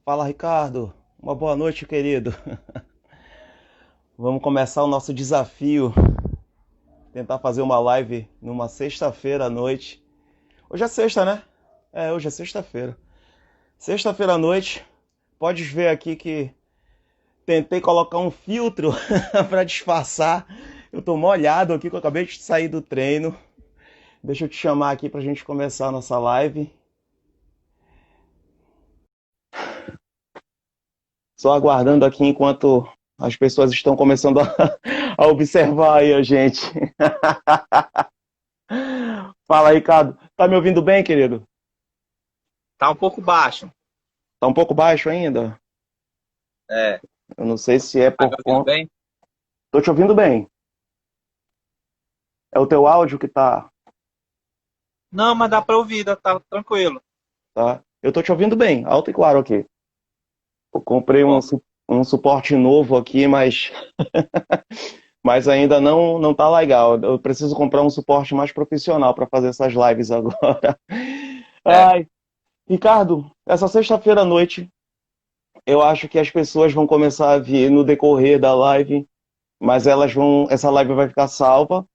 Fala, Ricardo. Uma boa noite, querido. Vamos começar o nosso desafio. Tentar fazer uma live numa sexta-feira à noite. Hoje é sexta, né? Hoje é sexta-feira. Sexta-feira à noite. Podes ver aqui que tentei colocar um filtro para disfarçar. Eu tô molhado aqui, que eu acabei de sair do treino. Deixa eu te chamar aqui pra gente começar a nossa live. Só aguardando aqui enquanto as pessoas estão começando a observar aí a gente. Fala, Ricardo. Tá me ouvindo bem, querido? Tá um pouco baixo. Tá um pouco baixo ainda? É. Eu não sei se é Tá por me ouvindo conta. bem? Tô te ouvindo bem. É o teu áudio que Não, mas dá pra ouvir, tá tranquilo. tá? Eu tô te ouvindo bem, alto e claro aqui. Eu comprei Bom, um suporte novo aqui, mas ainda não tá legal. Eu preciso comprar um suporte mais profissional para fazer essas lives agora. é. Ai, Ricardo, essa sexta-feira à noite, eu acho que as pessoas vão começar a vir no decorrer da live, mas essa live vai ficar salva.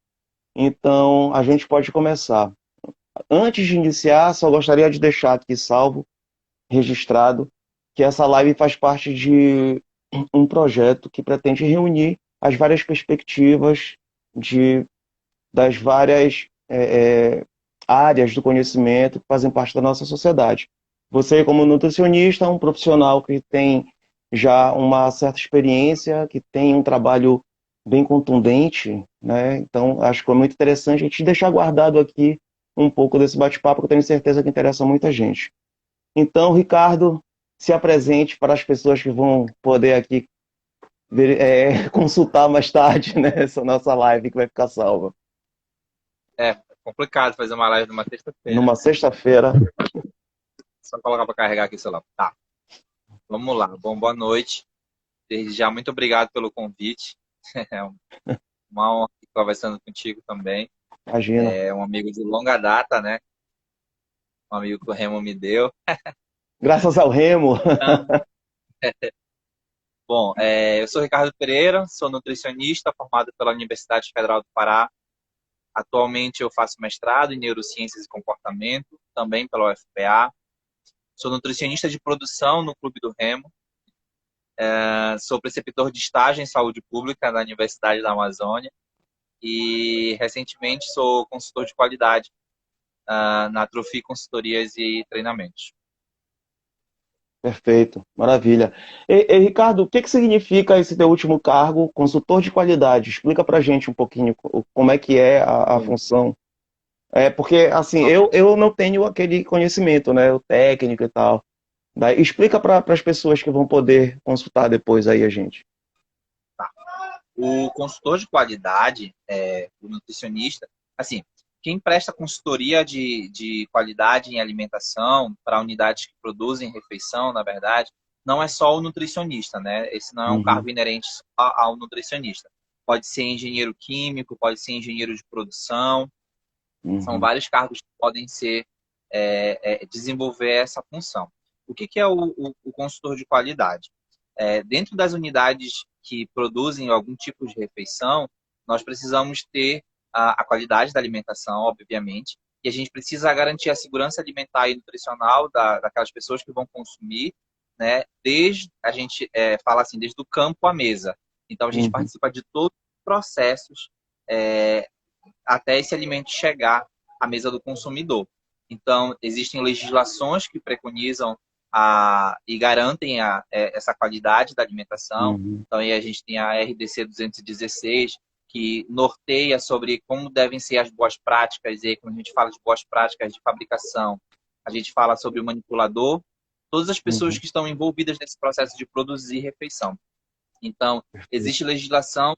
Então, a gente pode começar. Antes de iniciar, só gostaria de deixar aqui salvo, registrado, que essa live faz parte de um projeto que pretende reunir as várias perspectivas de, das várias áreas do conhecimento que fazem parte da nossa sociedade. Você, como nutricionista, é um profissional que tem já uma certa experiência, que tem um trabalho bem contundente, né? Então, acho que é muito interessante a gente deixar guardado aqui um pouco desse bate-papo, que eu tenho certeza que interessa muita gente. Então, Ricardo, se apresente para as pessoas que vão poder aqui consultar mais tarde, né, essa nossa live que vai ficar salva. É complicado fazer uma live numa sexta-feira. Numa sexta-feira. Só colocar pra carregar aqui o celular. Tá, vamos lá. Bom, boa noite. Desde já, muito obrigado pelo convite. É uma honra estar conversando contigo também. Imagina. É um amigo de longa data, né? Um amigo que o Remo me deu. Graças ao Remo. Então, bom, eu sou Ricardo Pereira, sou nutricionista formado pela Universidade Federal do Pará. Atualmente eu faço mestrado em Neurociências e Comportamento, também pela UFPA. Sou nutricionista de produção no Clube do Remo. Sou preceptor de estágio em saúde pública na Universidade da Amazônia. E recentemente sou consultor de qualidade na Atrofi Consultorias e Treinamentos. Perfeito, maravilha. Ricardo, o que que significa esse teu último cargo, consultor de qualidade? Explica pra gente um pouquinho como é que é a Sim. função. Porque, assim, eu não tenho aquele conhecimento, né, o técnico e tal. Daí, explica para as pessoas que vão poder consultar depois aí a gente. O consultor de qualidade, o nutricionista, assim, quem presta consultoria de qualidade em alimentação para unidades que produzem refeição, na verdade, não é só o nutricionista, né? Esse não é um Uhum, cargo inerente só ao nutricionista. Pode ser engenheiro químico, pode ser engenheiro de produção, são uhum, vários cargos que podem ser desenvolver essa função. O que é o consultor de qualidade? Dentro das unidades que produzem algum tipo de refeição, nós precisamos ter a qualidade da alimentação, obviamente, e a gente precisa garantir a segurança alimentar e nutricional daquelas pessoas que vão consumir, né? Desde a gente fala assim, desde o campo à mesa. Então a gente uhum. participa de todos os processos é, até esse alimento chegar à mesa do consumidor. Então, existem legislações que preconizam e garantem essa qualidade da alimentação. Uhum. Então, aí a gente tem a RDC 216, que norteia sobre como devem ser as boas práticas. E aí, quando a gente fala de boas práticas de fabricação, a gente fala sobre o manipulador, todas as pessoas Uhum. que estão envolvidas nesse processo de produzir refeição. Então, Perfeito. existe legislação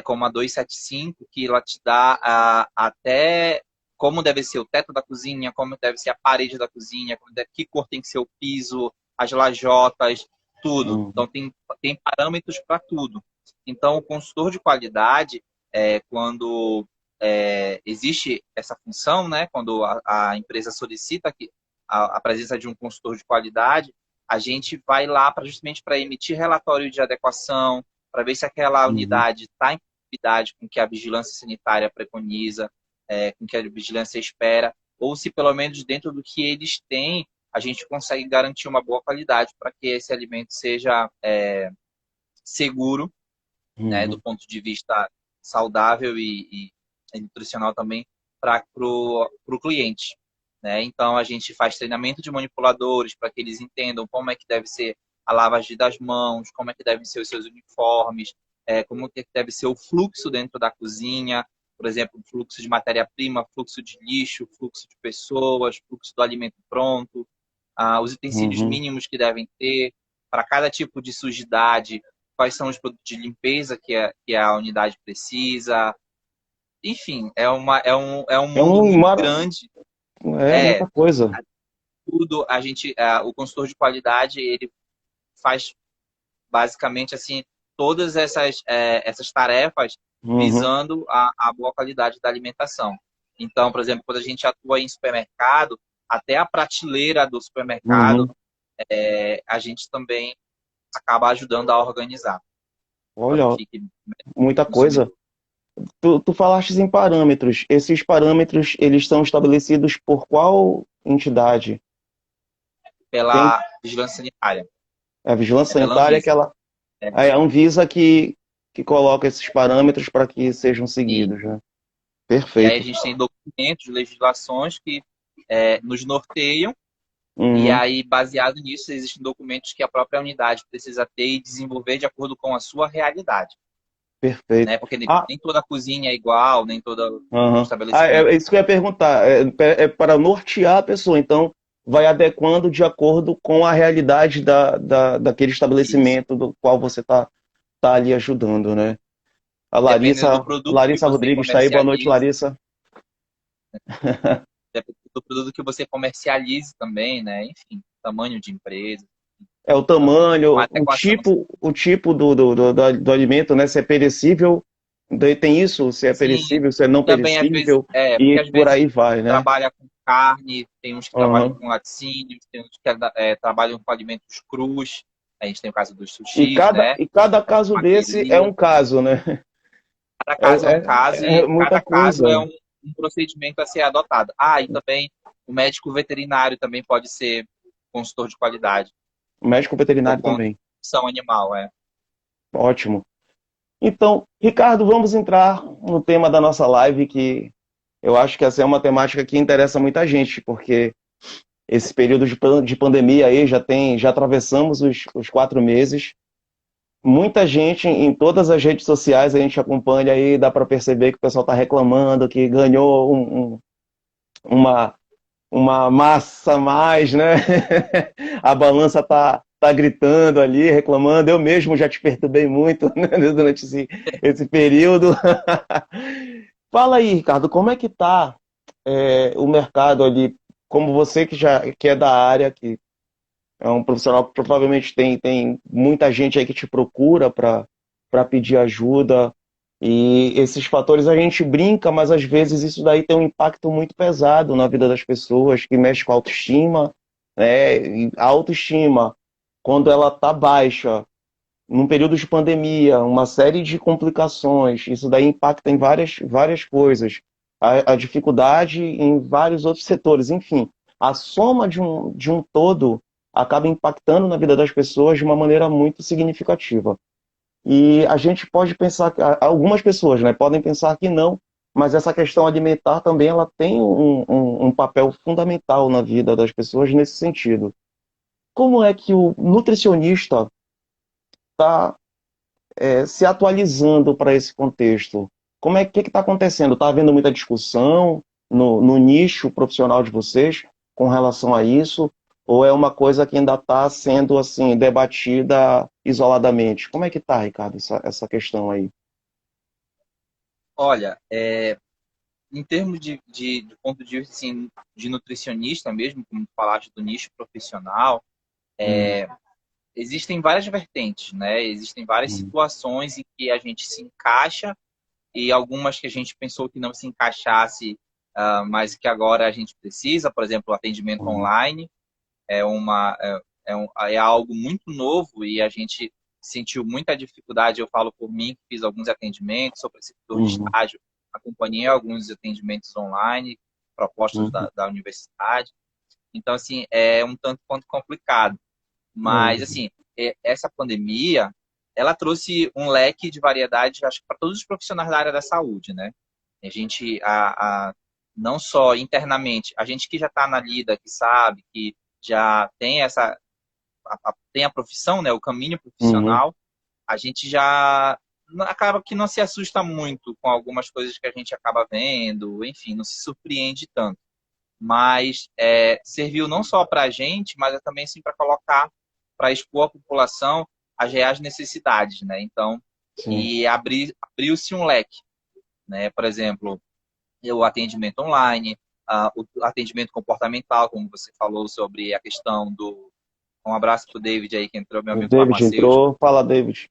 como a 275, que ela te dá até como deve ser o teto da cozinha, como deve ser a parede da cozinha, que cor tem que ser o piso, as lajotas, tudo. Uhum. Então, tem parâmetros para tudo. Então, o consultor de qualidade, quando existe essa função, né, quando a empresa solicita a presença de um consultor de qualidade, a gente vai lá justamente para emitir relatório de adequação, para ver se aquela Uhum. unidade está em conformidade com o que a vigilância sanitária preconiza, com o que a vigilância espera, ou se pelo menos dentro do que eles têm, a gente consegue garantir uma boa qualidade para que esse alimento seja seguro, né, do Uhum. ponto de vista saudável e nutricional também para o cliente. Né? Então, a gente faz treinamento de manipuladores para que eles entendam como é que deve ser a lavagem das mãos, como é que devem ser os seus uniformes, como que deve ser o fluxo dentro da cozinha, por exemplo, fluxo de matéria-prima, fluxo de lixo, fluxo de pessoas, fluxo do alimento pronto, os utensílios Uhum. mínimos que devem ter, para cada tipo de sujidade, quais são os produtos de limpeza que a unidade precisa. Enfim, é um É mundo um muito mar... grande. é É, muita coisa. tudo, o consultor de qualidade, ele faz basicamente assim todas essas tarefas Uhum. visando a boa qualidade da alimentação. Então, por exemplo, quando a gente atua em supermercado, até a prateleira do supermercado, Uhum. a gente também acaba ajudando a organizar, para que Olha, fique muita consumidor coisa. Tu falaste em parâmetros. Esses parâmetros, eles são estabelecidos por qual entidade? Tem pela vigilância sanitária. a vigilância É pela sanitária, que Anvisa. ela, É, é a Anvisa que coloca esses parâmetros para que sejam e, seguidos, né? e aí a Perfeito. gente tem documentos, legislações que nos norteiam. E Uhum. aí, baseado nisso, existem documentos que a própria unidade precisa ter e desenvolver de acordo com a sua realidade, Perfeito. né? Porque Ah, nem toda cozinha é igual, nem todo aham. Ah, estabelecimento. é isso que eu ia perguntar. É para nortear a pessoa, então vai adequando de acordo com a realidade daquele Isso. estabelecimento do qual você tá ali ajudando, né? A Dependendo do produto que Larissa você Rodrigues está aí. Boa noite, comercialize, Larissa. dependendo do produto que você comercialize também, né? Enfim, tamanho de empresa. É o Então, uma tamanho, adequação. o tipo do alimento, né? Se é perecível, daí tem isso, se é Sim, perecível, se é não também às vezes, perecível, porque e às por vezes aí vai, né? trabalha com carne, tem uns que trabalham Aham. com laticínios, tem uns que trabalham com alimentos crus. A gente tem o caso dos E sushis, né? cada caso desse é Maqueria. um caso, né? Cada caso é um caso É e muita cada caso é coisa. um procedimento a ser adotado. E também o médico veterinário também pode ser consultor de qualidade, Médico por veterinário conta também. de produção animal, é. Ótimo. Então, Ricardo, vamos entrar no tema da nossa live, que eu acho que essa é uma temática que interessa muita gente, porque esse período de pandemia aí já atravessamos os 4 meses. Muita gente em todas as redes sociais a gente acompanha aí, dá para perceber que o pessoal está reclamando que ganhou uma, uma massa a mais, né? A balança tá gritando ali, reclamando. Eu mesmo já te perturbei muito, né, durante esse período. Fala aí, Ricardo, como é que tá o mercado ali? Como você que é da área, que é um profissional que provavelmente tem muita gente aí que te procura para pedir ajuda. E esses fatores a gente brinca, mas às vezes isso daí tem um impacto muito pesado na vida das pessoas, que mexe com a autoestima, né? E a autoestima, quando ela está baixa, num período de pandemia, uma série de complicações, isso daí impacta em várias coisas. A dificuldade em vários outros setores, enfim. A soma de um todo acaba impactando na vida das pessoas de uma maneira muito significativa. E a gente pode pensar, algumas pessoas, né, podem pensar que não, mas essa questão alimentar também ela tem um papel fundamental na vida das pessoas nesse sentido. Como é que o nutricionista está se atualizando para esse contexto? Como é que está acontecendo? Está havendo muita discussão no nicho profissional de vocês com relação a isso? Ou é uma coisa que ainda está sendo assim debatida isoladamente? Como é que está, Ricardo, essa questão aí? Olha, em termos de ponto de vista assim, de nutricionista mesmo, como tu falaste do nicho profissional, Hum, existem várias vertentes, né? Existem várias hum, situações em que a gente se encaixa e algumas que a gente pensou que não se encaixasse, mas que agora a gente precisa, por exemplo, o atendimento hum, online é é algo muito novo e a gente sentiu muita dificuldade. Eu falo por mim, que fiz alguns atendimentos, sou preceptor de Uhum, estágio, acompanhei alguns atendimentos online, propostos uhum, da universidade. Então, assim, é um tanto quanto complicado. Mas, uhum, assim, essa pandemia, ela trouxe um leque de variedade, acho que para todos os profissionais da área da saúde, né? A gente, não só internamente, a gente que já está na lida, que sabe, que já tem tem a profissão, né? O caminho uhum, profissional, a gente já acaba que não se assusta muito com algumas coisas que a gente acaba vendo, enfim, não se surpreende tanto. Mas serviu não só para a gente, mas também assim, para colocar, para expor à população as reais necessidades, né? Então, sim. e abriu-se um leque, né? Por exemplo, o atendimento online, o atendimento comportamental, como você falou sobre a questão do... Um abraço para o David aí, que entrou, meu O amigo David farmacêutico. entrou, fala, David.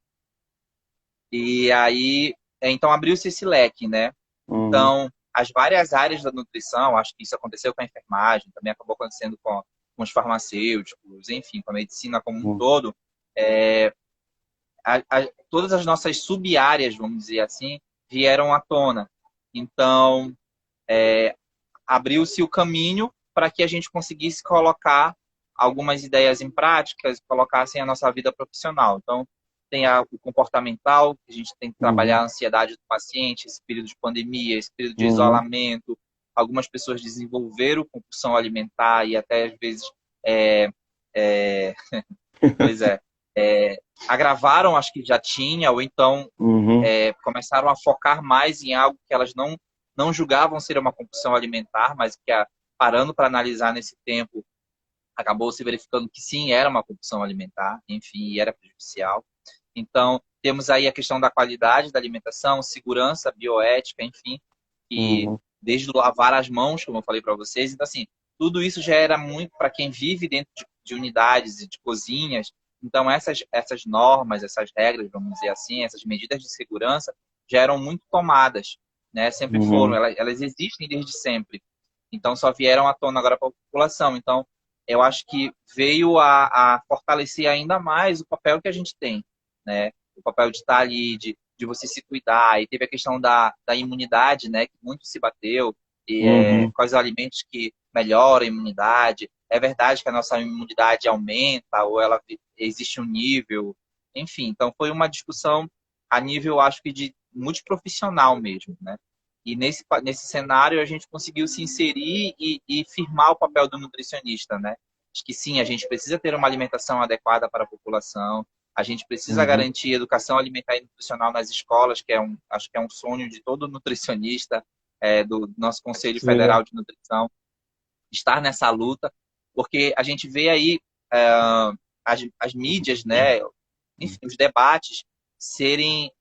E aí, então abriu-se esse leque, né? Uhum, Então, as várias áreas da nutrição, acho que isso aconteceu com a enfermagem, também acabou acontecendo com os farmacêuticos, enfim, com a medicina como um uhum, todo, é, todas as nossas sub-áreas, vamos dizer assim, vieram à tona. Então, abriu-se o caminho para que a gente conseguisse colocar algumas ideias em práticas, colocassem a nossa vida profissional. Então, tem o comportamental, que a gente tem que trabalhar uhum, a ansiedade do paciente, esse período de pandemia, esse período de uhum, isolamento. Algumas pessoas desenvolveram compulsão alimentar e até às vezes, é, é, pois agravaram as que já tinha, ou então uhum, começaram a focar mais em algo que elas não julgavam ser uma compulsão alimentar, mas que, parando para analisar nesse tempo, acabou se verificando que sim, era uma compulsão alimentar, enfim, e era prejudicial. Então, temos aí a questão da qualidade da alimentação, segurança, bioética, enfim, e uhum, desde lavar as mãos, como eu falei para vocês. Então, assim, tudo isso já era muito para quem vive dentro de unidades e de cozinhas. Então, essas normas, essas regras, vamos dizer assim, essas medidas de segurança já eram muito tomadas, né? Sempre foram, uhum, elas existem desde sempre. Então, só vieram à tona agora para a população. Então, eu acho que veio a fortalecer ainda mais o papel que a gente tem, né? O papel de estar ali, de você se cuidar. E teve a questão da imunidade, né? Que muito se bateu. E uhum, quais alimentos que melhoram a imunidade. É verdade que a nossa imunidade aumenta ou ela existe um nível. Enfim, então foi uma discussão a nível, acho que, de multiprofissional mesmo, né? E nesse cenário a gente conseguiu se inserir e firmar o papel do nutricionista, né? Acho que sim, a gente precisa ter uma alimentação adequada para a população, a gente precisa uhum, garantir educação alimentar e nutricional nas escolas, acho que é um sonho de todo nutricionista, do nosso Conselho sim. Federal de Nutrição, estar nessa luta, porque a gente vê aí é, as mídias, né, enfim, os debates serem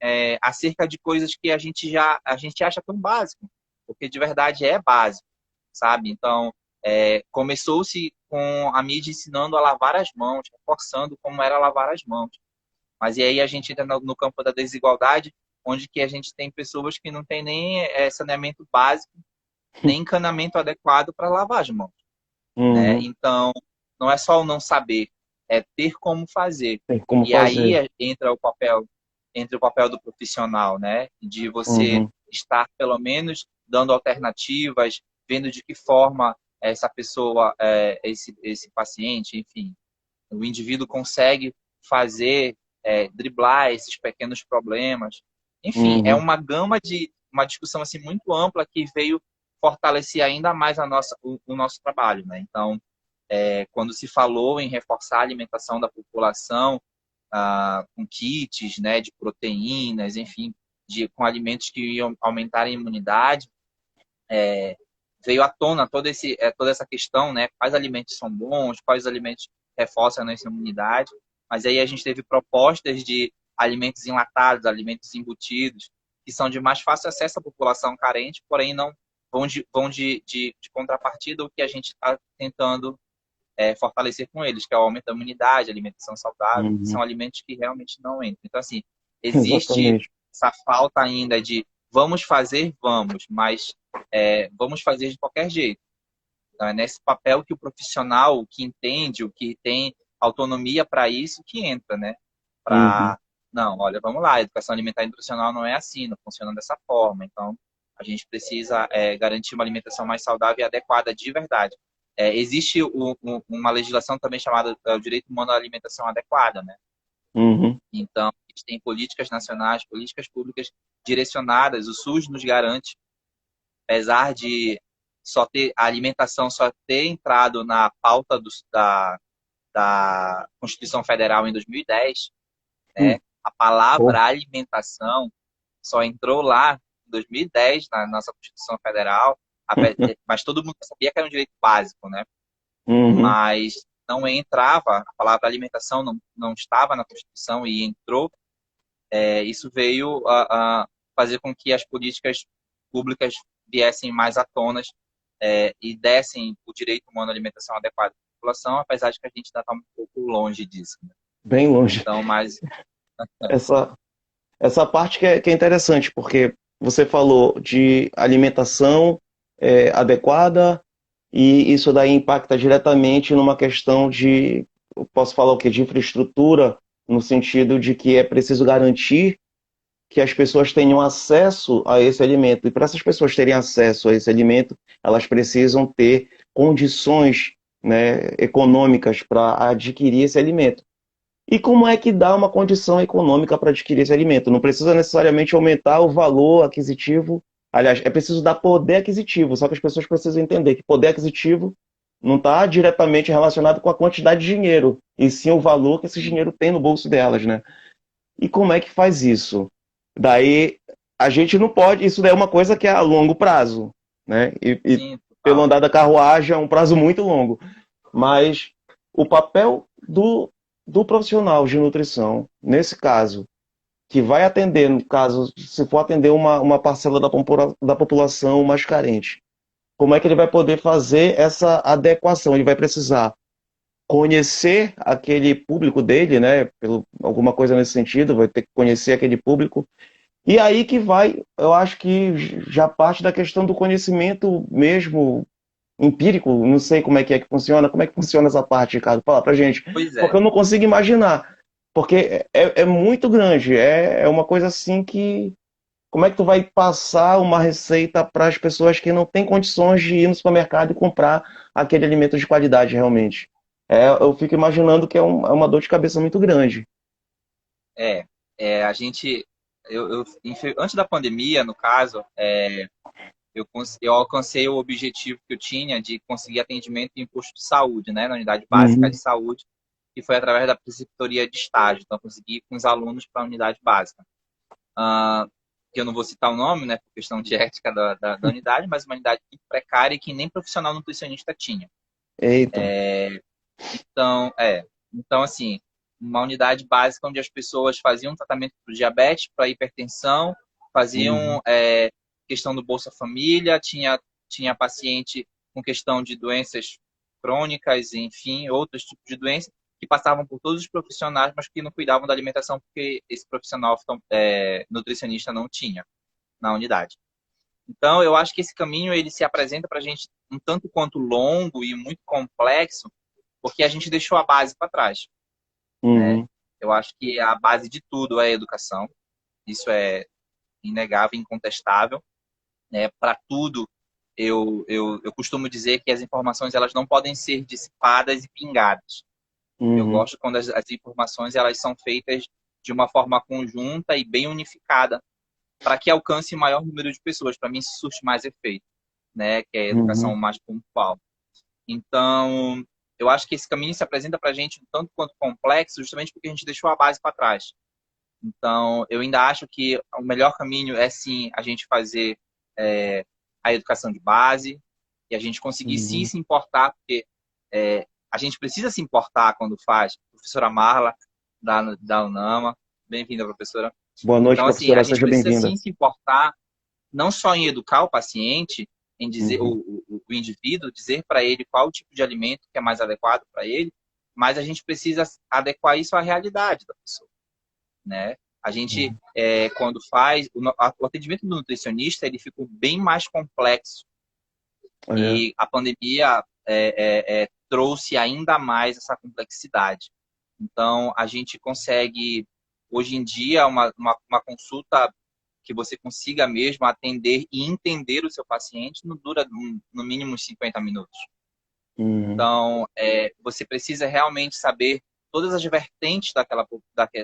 acerca de coisas que a gente acha tão básico, porque de verdade é básico, sabe? Então, começou-se com a mídia ensinando a lavar as mãos, reforçando como era lavar as mãos. Mas e aí a gente entra no campo da desigualdade, onde que a gente tem pessoas que não têm nem saneamento básico, nem encanamento adequado para lavar as mãos, né? Uhum. Então, não é só o não saber, é ter como fazer. Tem como E aí fazer. entra o papel do profissional, né? De você Uhum, estar pelo menos dando alternativas, vendo de que forma essa pessoa, esse paciente, enfim, o indivíduo consegue fazer, driblar esses pequenos problemas. Enfim, é uhum, uma gama de uma discussão assim muito ampla que veio fortalecer ainda mais o nosso trabalho, né? Então, quando se falou em reforçar a alimentação da população, com kits, né, de proteínas, enfim, com alimentos que iam aumentar a imunidade, veio à tona toda essa questão, né? Quais alimentos são bons, quais alimentos reforçam a nossa imunidade. Mas aí a gente teve propostas de alimentos enlatados, alimentos embutidos, que são de mais fácil acesso à população carente, porém não vão de contrapartida o que a gente está tentando fortalecer com eles, que é o aumento da imunidade, alimentação saudável, que uhum. são alimentos que realmente não entram. Então, assim, existe Exatamente. essa falta ainda de vamos fazer, vamos, mas vamos fazer de qualquer jeito. Então, é nesse papel que o profissional, o que entende, o que tem autonomia para isso que entra, né? Uhum. Para, não, olha, vamos lá, a educação alimentar e nutricional não é assim, não funciona dessa forma. Então, a gente precisa garantir uma alimentação mais saudável e adequada de verdade. Existe uma legislação também chamada o direito humano à alimentação adequada, né? Uhum. Então, a gente tem políticas nacionais, políticas públicas direcionadas, o SUS nos garante, apesar de só ter a alimentação só ter entrado na pauta da Constituição Federal em 2010, né? Hum. A Pô. palavra alimentação só entrou lá em 2010 na nossa Constituição Federal, mas todo mundo sabia que era um direito básico, né? Uhum. Mas não entrava, a palavra alimentação não estava na Constituição e entrou. Isso veio a fazer com que as políticas públicas viessem mais à tona e dessem o direito humano à alimentação adequada à população, apesar de que a gente ainda está um pouco longe disso, né? Bem longe. Então, mas Essa, essa parte que é interessante, porque você falou de alimentação adequada e isso daí impacta diretamente numa questão de, eu posso falar o quê? De infraestrutura, no sentido de que é preciso garantir que as pessoas tenham acesso a esse alimento. E para essas pessoas terem acesso a esse alimento, elas precisam ter condições, né, econômicas para adquirir esse alimento. E como é que dá uma condição econômica para adquirir esse alimento? Não precisa necessariamente aumentar o valor aquisitivo. Aliás, é preciso dar poder aquisitivo, só que as pessoas precisam entender que poder aquisitivo não está diretamente relacionado com a quantidade de dinheiro, e sim o valor que esse dinheiro tem no bolso delas, né? E como é que faz isso? Daí a gente não pode, isso daí é uma coisa que é a longo prazo, né? E sim, pelo total. andar da carruagem é um prazo muito longo. Mas o papel do profissional de nutrição, nesse caso, que vai atender, no caso, se for atender uma parcela da população mais carente, como é que ele vai poder fazer essa adequação? Ele vai precisar conhecer aquele público dele, né? Alguma coisa nesse sentido, vai ter que conhecer aquele público. E aí que vai, eu acho que já parte da questão do conhecimento mesmo empírico, não sei como é que funciona essa parte, Ricardo, fala pra gente, Pois porque é. eu não consigo imaginar, porque é muito grande, é uma coisa assim que, como é que tu vai passar uma receita para as pessoas que não têm condições de ir no supermercado e comprar aquele alimento de qualidade realmente? Eu fico imaginando que é uma dor de cabeça muito grande. É, a gente, antes da pandemia, no caso, eu alcancei o objetivo que eu tinha de conseguir atendimento em posto de saúde, né, na unidade básica de Uhum. saúde, que foi através da preceptoria de estágio. Então, eu consegui ir com os alunos para a unidade básica. Ah, que eu não vou citar o nome, né, por questão de ética da unidade, mas uma unidade muito precária e que nem profissional nutricionista tinha. Eita. Então, assim, uma unidade básica onde as pessoas faziam tratamento para diabetes, para hipertensão, faziam Uhum. questão do Bolsa Família, tinha paciente com questão de doenças crônicas, enfim, outros tipos de doenças, que passavam por todos os profissionais, mas que não cuidavam da alimentação porque esse profissional nutricionista não tinha na unidade. Então, eu acho que esse caminho ele se apresenta para a gente um tanto quanto longo e muito complexo, porque a gente deixou a base para trás, né? Uhum. Eu acho que a base de tudo é a educação, isso é inegável, incontestável, né? Para tudo, eu costumo dizer que as informações elas não podem ser dissipadas e pingadas. Eu Uhum. gosto quando as informações elas são feitas de uma forma conjunta e bem unificada, para que alcance o maior número de pessoas. Para mim, isso surte mais efeito, né? Que é a educação Uhum. mais pontual. Então, eu acho que esse caminho se apresenta para a gente um tanto quanto complexo, justamente porque a gente deixou a base para trás. Então, eu ainda acho que o melhor caminho é sim a gente fazer é, a educação de base e a gente conseguir sim Uhum. se importar, porque a gente precisa se importar quando faz. Professora Marla, da UNAMA, bem-vinda, professora. Boa noite, Então, assim, a professora. gente Seja precisa bem-vinda. sim se importar não só em educar o paciente, em dizer Uhum. o indivíduo, dizer para ele qual o tipo de alimento que é mais adequado para ele, mas a gente precisa adequar isso à realidade da pessoa, né? A gente, quando faz, o atendimento do nutricionista, ele ficou bem mais complexo É. e a pandemia trouxe ainda mais essa complexidade. Então, a gente consegue, hoje em dia, uma consulta que você consiga mesmo atender e entender o seu paciente não dura no mínimo uns 50 minutos. Uhum. Então, você precisa realmente saber todas as vertentes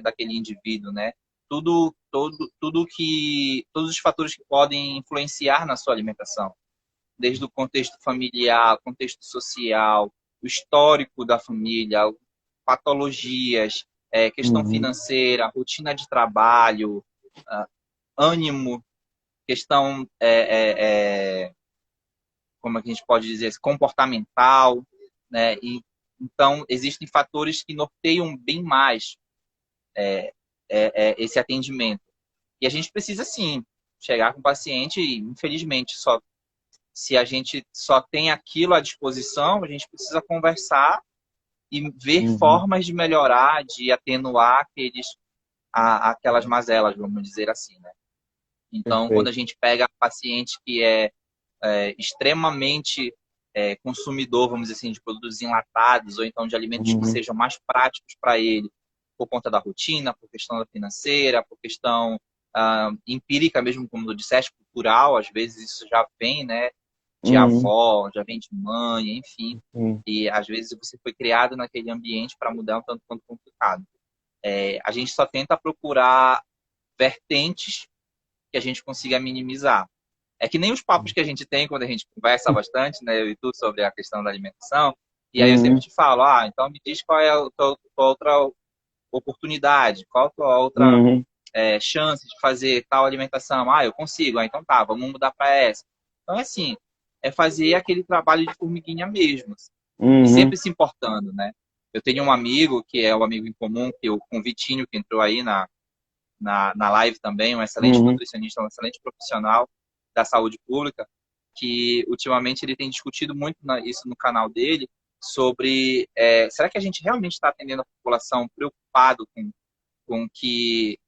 daquele indivíduo, né? Todos os fatores que podem influenciar na sua alimentação, desde o contexto familiar, contexto social, o histórico da família, patologias, questão Uhum. financeira, rotina de trabalho, ânimo, questão, como é que a gente pode dizer, comportamental, né? Então, existem fatores que norteiam bem mais esse atendimento. E a gente precisa, sim, chegar com o paciente e, infelizmente, se a gente só tem aquilo à disposição, a gente precisa conversar e ver Uhum. formas de melhorar, de atenuar aquelas mazelas, vamos dizer assim, né? Então, quando a Perfeito. gente pega paciente que é extremamente consumidor, vamos dizer assim, de produtos enlatados ou então de alimentos que Uhum. sejam mais práticos para ele, por conta da rotina, por questão da financeira, por questão empírica mesmo, como tu disseste, cultural, às vezes isso já vem, né, de Uhum. avó, já vem de mãe, enfim, Uhum. e às vezes você foi criado naquele ambiente para mudar um tanto quanto complicado. A gente só tenta procurar vertentes que a gente consiga minimizar. É que nem os papos que a gente tem quando a gente conversa bastante, né, eu e tu, sobre a questão da alimentação, e aí eu sempre Uhum. te falo, então me diz qual é a tua outra oportunidade, qual a tua outra Uhum. chance de fazer tal alimentação. Ah, eu consigo, então tá, vamos mudar para essa. Então, é assim, é fazer aquele trabalho de formiguinha mesmo, assim, e Uhum. sempre se importando, né? Eu tenho um amigo, que é um amigo em comum, com o Vitinho, que entrou aí na live também, um excelente Uhum. nutricionista, um excelente profissional da saúde pública, que ultimamente ele tem discutido muito isso no canal dele, sobre será que a gente realmente está atendendo a população preocupado com que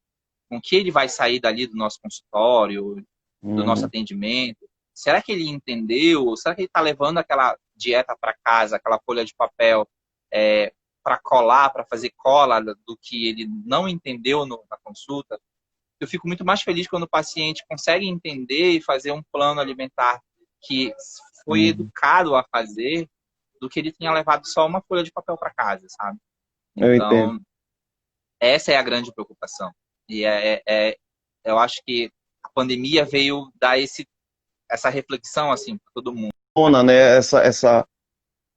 com que ele vai sair dali do nosso consultório, do nosso Uhum. atendimento? Será que ele entendeu? Será que ele está levando aquela dieta para casa, aquela folha de papel, para colar, para fazer cola do que ele não entendeu na consulta? Eu fico muito mais feliz quando o paciente consegue entender e fazer um plano alimentar que foi Uhum. educado a fazer, do que ele tenha levado só uma folha de papel para casa, sabe? Eu entendo. Então, essa é a grande preocupação. E eu acho que a pandemia veio dar essa reflexão assim para todo mundo, Ona, né? Essa, essa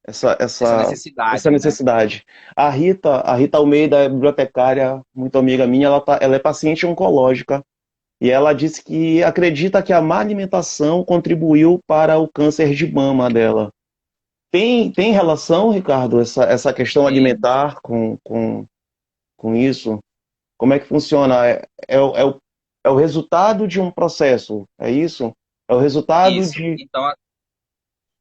essa, essa necessidade, né? necessidade. A Rita Almeida é bibliotecária, muito amiga minha, ela é paciente oncológica e ela disse que acredita que a má alimentação contribuiu para o câncer de mama dela. Tem relação, Ricardo, essa questão Tem, alimentar com isso? Como é que funciona? É o resultado de um processo, é isso? É o resultado isso. de. Então,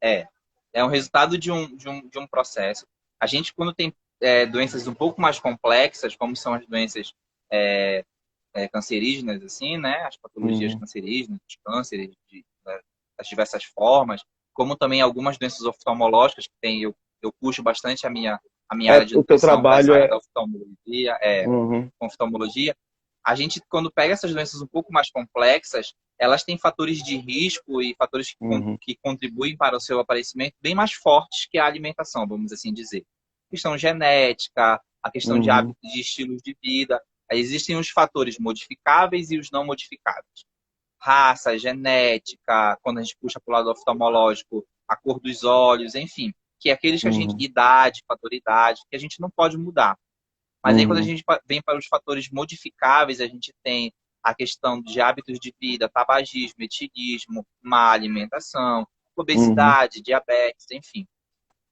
é, é um resultado de um processo. A gente, quando tem doenças um pouco mais complexas, como são as doenças é, cancerígenas, assim, né? As patologias Uhum. cancerígenas, os cânceres das diversas formas, como também algumas doenças oftalmológicas que tem, eu puxo bastante a minha área de O teu nutrição para essa trabalho área é. da oftalmologia, Uhum. com oftalmologia. A gente, quando pega essas doenças um pouco mais complexas, elas têm fatores de risco e fatores Uhum. que contribuem para o seu aparecimento bem mais fortes que a alimentação, vamos assim dizer. Questão genética, a questão de Uhum. hábitos de estilos de vida. Aí existem os fatores modificáveis e os não modificáveis. Raça, genética, quando a gente puxa para o lado oftalmológico, a cor dos olhos, enfim, que é aqueles que a gente, Uhum. idade, fator idade, que a gente não pode mudar. Mas aí quando a Uhum. gente vem para os fatores modificáveis, a gente tem a questão de hábitos de vida, tabagismo, etilismo, má alimentação, Uhum. obesidade, diabetes, enfim.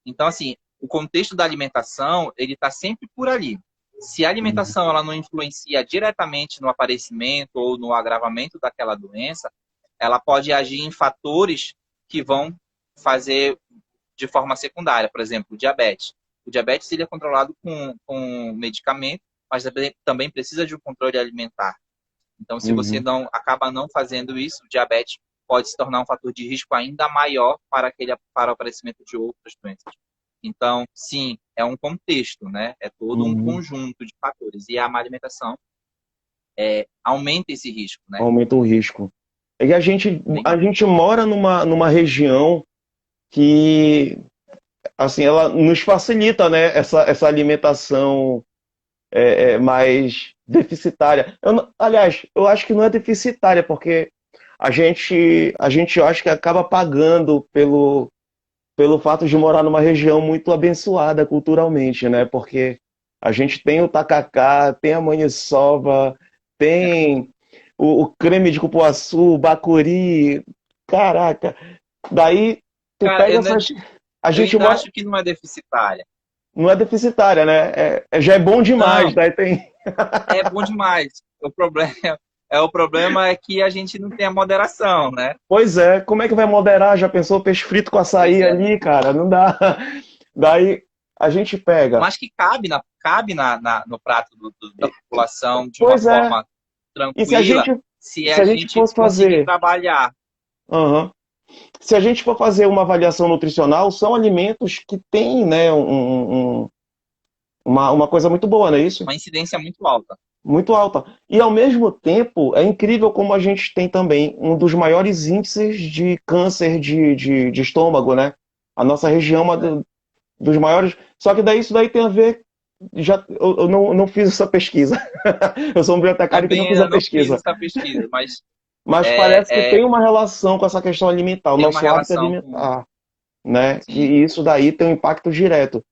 Então, assim, o contexto da alimentação, ele está sempre por ali. Se a Uhum. alimentação ela não influencia diretamente no aparecimento ou no agravamento daquela doença, ela pode agir em fatores que vão fazer de forma secundária. Por exemplo, o diabetes. O diabetes ele é controlado com medicamento, mas também precisa de um controle alimentar. Então, se você Uhum. não acaba não fazendo isso, o diabetes pode se tornar um fator de risco ainda maior para o aparecimento de outras doenças. Então, sim, é um contexto, né? É todo um Uhum. conjunto de fatores. E a má alimentação aumenta esse risco, né? Aumenta o risco. E a Bem, gente mora numa região que, assim, ela nos facilita, né, essa alimentação mais deficitária. Aliás, eu acho que não é deficitária, porque a gente eu acho que acaba pagando pelo fato de morar numa região muito abençoada culturalmente, né? Porque a gente tem o tacacá, tem a maniçoba, tem o creme de cupuaçu, o bacuri, caraca. Daí tu cara, pega essas. A eu gente ainda mora. acho que não é deficitária. Não é deficitária, né? Já é bom demais. Não, Daí tem. é bom demais. O problema é que a gente não tem a moderação, né? Pois é, como é que vai moderar? Já pensou peixe frito com Pois açaí é. ali, cara? Não dá. Daí a gente pega. Mas que no prato da população de uma Pois é. forma E se a tranquila, gente, se se a a gente gente fosse conseguir fazer. trabalhar Aham. Se a gente for fazer uma avaliação nutricional, são alimentos que têm, né, uma coisa muito boa, não é isso? uma incidência muito alta. Muito alta. E ao mesmo tempo, é incrível como a gente tem também um dos maiores índices de câncer de estômago, né? A nossa região é uma dos maiores. Só que daí isso daí tem a ver. Eu não fiz essa pesquisa. Eu sou um bibliotecário que não Também fiz a ainda não fiz pesquisa. essa pesquisa, mas Mas parece que é, tem é, uma relação com essa questão alimentar, o tem uma nosso hábito relação com. alimentar, né? Que Sim. isso daí tem um impacto direto.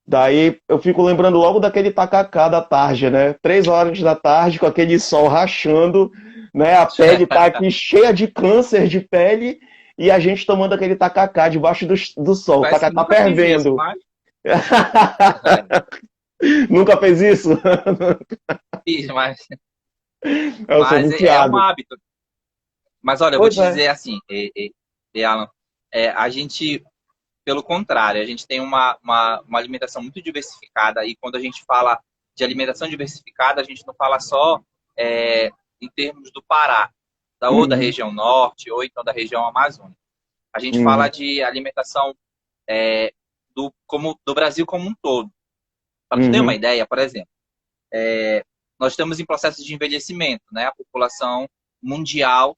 Daí eu fico lembrando logo daquele tacacá da tarde, né? 3 horas da tarde, com aquele sol rachando, né? A pele tá aqui cheia de câncer de pele e a gente tomando aquele tacacá debaixo do sol, o Parece que tacacá nunca fiz isso, fervendo. mas Nunca fez isso? fiz, Eu sou mas é um viciado. hábito. Mas olha, eu vou Pois te é. dizer assim, Alan, a gente, pelo contrário, a gente tem uma alimentação muito diversificada e quando a gente fala de alimentação diversificada, a gente não fala só é, em termos do Pará, ou da Uhum, região norte, ou então da região amazônica. A gente fala uhum, de alimentação do Brasil como um todo. Para tu ter uma uhum, ideia, por exemplo, nós estamos em processo de envelhecimento, né? A população mundial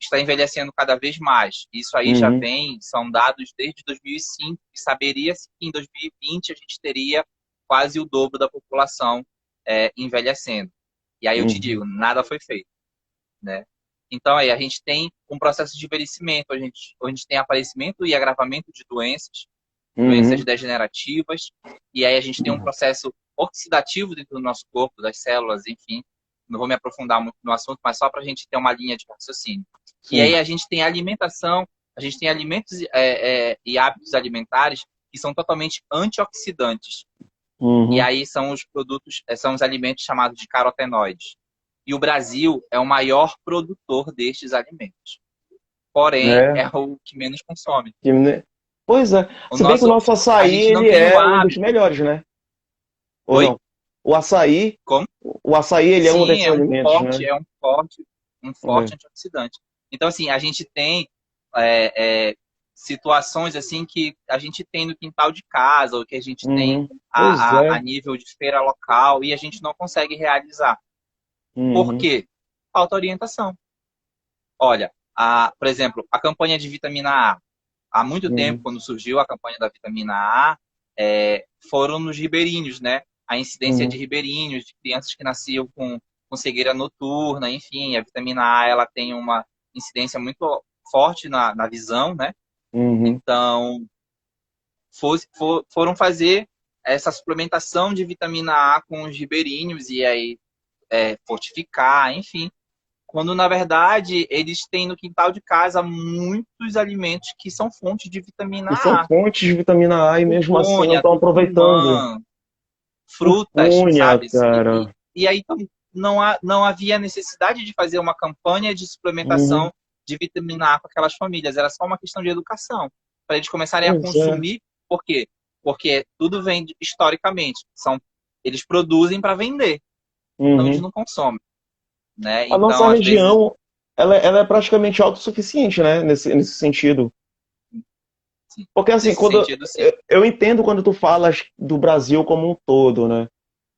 está envelhecendo cada vez mais. Isso aí já uhum, são dados desde 2005, e saberia-se que em 2020 a gente teria quase o dobro da população envelhecendo. E aí eu te uhum, digo, nada foi feito, né? Então aí a gente tem um processo de envelhecimento, a gente tem aparecimento e agravamento de doenças uhum. degenerativas, e aí a gente tem um processo oxidativo dentro do nosso corpo, das células, enfim. Não vou me aprofundar muito no assunto, mas só para a gente ter uma linha de raciocínio. E Sim. aí a gente tem alimentação, a gente tem alimentos e hábitos alimentares que são totalmente antioxidantes. E Uhum. aí são os produtos, são os alimentos chamados de carotenoides. E o Brasil é o maior produtor destes alimentos. Porém, É. é o que menos consome. Né? Pois é. O Se bem que o nosso, nosso a açaí, gente não ele tem o é um dos hábito. melhores, né? Ou Oi? não? O açaí, Como? o açaí, ele é um Sim, desses alimentos, né? um É. forte antioxidante. Então, assim, a gente tem é, é, situações assim que a gente tem no quintal de casa, ou que a gente tem Uhum. Pois é. a nível de feira local e a gente não consegue realizar. Por Uhum. quê? Falta orientação. Olha, por exemplo, a campanha de vitamina A. Há muito tempo, Uhum. quando surgiu a campanha da vitamina A, foram nos ribeirinhos, né? A incidência de Uhum. ribeirinhos, de crianças que nasciam com cegueira noturna, enfim, a vitamina A ela tem uma incidência muito forte na visão, né? Uhum. Então, foram fazer essa suplementação de vitamina A com os ribeirinhos e aí fortificar, enfim. Quando, na verdade, eles têm no quintal de casa muitos alimentos que são fontes de vitamina E são A. fontes de vitamina A e mesmo assim não Pupunha, estão aproveitando. tucumã, frutas, Pupunha, sabe? cara. E aí então, não havia necessidade de fazer uma campanha de Uhum. suplementação de vitamina A com aquelas famílias. Era só uma questão de educação. Para eles começarem a Pois é. consumir. Por quê? Porque tudo vem historicamente. Eles produzem para vender. Então eles Uhum. não consomem. Né? A Então, nossa às vezes, região, ela é praticamente autossuficiente, né? Nesse sentido. sim. Porque assim, Nesse quando sentido, sim. eu entendo quando tu falas do Brasil como um todo, né?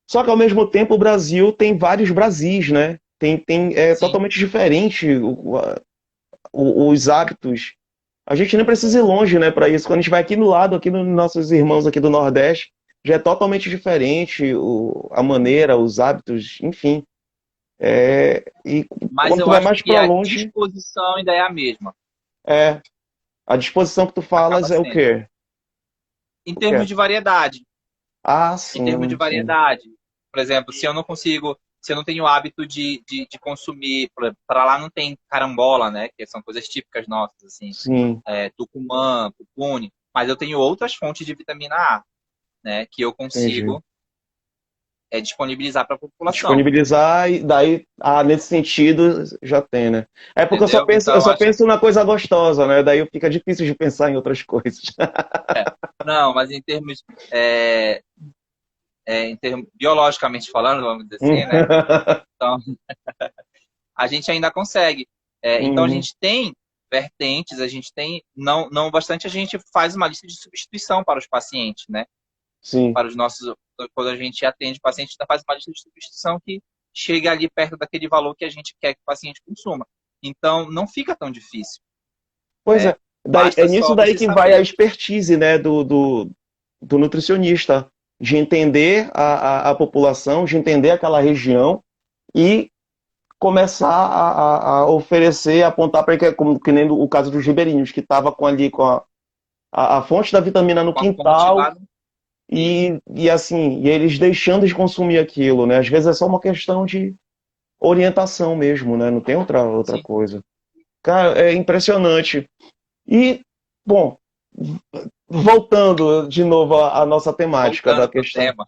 Só que ao mesmo tempo o Brasil tem vários Brasis, né? É Sim, totalmente diferente os hábitos. A gente nem precisa ir longe, né, para isso. Quando a gente vai aqui no lado, aqui nos nossos irmãos aqui do Nordeste, já é totalmente diferente a maneira, os hábitos, enfim. E mas quando tu eu vai acho mais que para a longe, disposição ainda é a mesma. é a disposição que tu Acaba falas é o sendo. quê? Em O quê? termos de variedade. Ah, Em termos de sim, sim, variedade. Por exemplo, se eu não consigo, se eu não tenho o hábito de consumir, para lá não tem carambola, né? Que são coisas típicas nossas, assim, sim, tucumã, pupune, mas eu tenho outras fontes de vitamina A, né? Que eu entendi. consigo disponibilizar para a população, Disponibilizar e daí, nesse sentido, já tem, né? É porque entendeu? eu Então, só acho, penso na coisa gostosa, né? Daí fica difícil de pensar em outras coisas. não, mas é, em termos biologicamente falando, vamos dizer assim, né? Então, a gente ainda consegue. Então, a Uhum, gente tem vertentes, a gente tem, não bastante, a gente faz uma lista de substituição para os pacientes, né? sim. Para os nossos, quando a gente atende paciente, ainda faz uma lista de substituição que chega ali perto daquele valor que a gente quer que o paciente consuma. Então, não fica tão difícil, Pois né? é. É Basta nisso só daí você que vai a saber. expertise, né, do nutricionista, de entender a população, de entender aquela região e começar a oferecer, apontar para que nem o caso dos ribeirinhos, que estava ali com a fonte da vitamina no Com a fonte quintal lá, isso. e assim, e eles deixando de consumir aquilo, né? Às vezes é só uma questão de orientação mesmo, né? Não tem outra Sim, coisa. Cara, é impressionante. E, bom, voltando de novo à nossa temática da voltando para o questão, tema.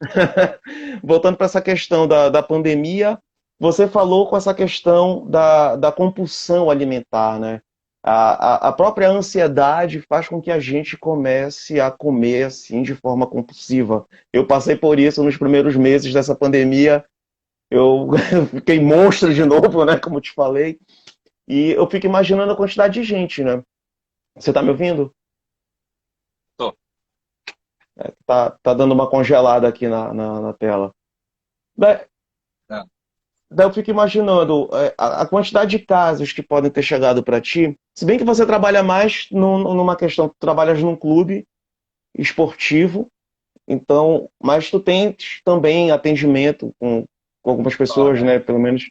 voltando para essa questão da pandemia, você falou com essa questão da compulsão alimentar, né? A própria ansiedade faz com que a gente comece a comer assim de forma compulsiva. Eu passei por isso nos primeiros meses dessa pandemia. Eu fiquei monstro de novo, né? Como te falei. E eu fico imaginando a quantidade de gente, né? Você tá me ouvindo? Tô. Tá dando uma congelada aqui na tela. Da- Não. Daí eu fico imaginando a quantidade de casos que podem ter chegado para ti. Se bem que você trabalha mais numa questão, tu trabalhas num clube esportivo, então, mas tu tens também atendimento com algumas Só, pessoas, né? né? Pelo menos.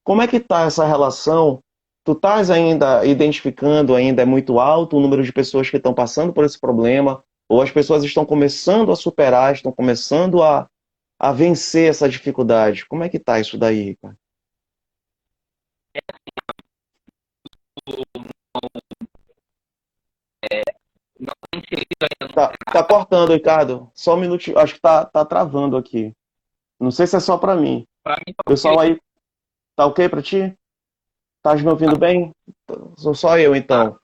Como é que tá essa relação? Tu estás ainda identificando, ainda é muito alto o número de pessoas que estão passando por esse problema? Ou as pessoas estão começando a superar, estão começando a vencer essa dificuldade? Como é que tá isso daí, Ricardo? Não tem inserido ainda no Tá cortando, Ricardo. Só um minutinho. Acho que tá travando aqui. Não sei se é só para mim. Para mim, tá Pessoal ok. aí, tá ok para ti? Estás me ouvindo Tá, bem? Sou só eu, tá. então.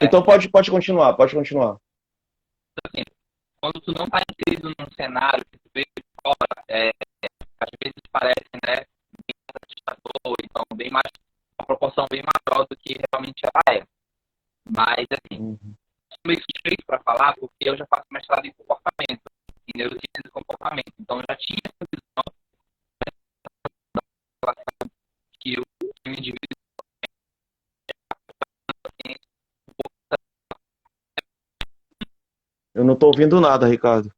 Então pode continuar, pode continuar. Assim, quando tu não está inserido num cenário que tu vê de fora, às vezes parece, né, bem assustador, então bem mais, uma proporção bem maior do que realmente ela é. Mas, assim, Uhum. sou meio suspeito para falar, porque eu já faço mestrado em comportamento, em neurociência do comportamento. Então, eu já tinha essa visão que o indivíduo tem. Eu não estou ouvindo nada, Ricardo.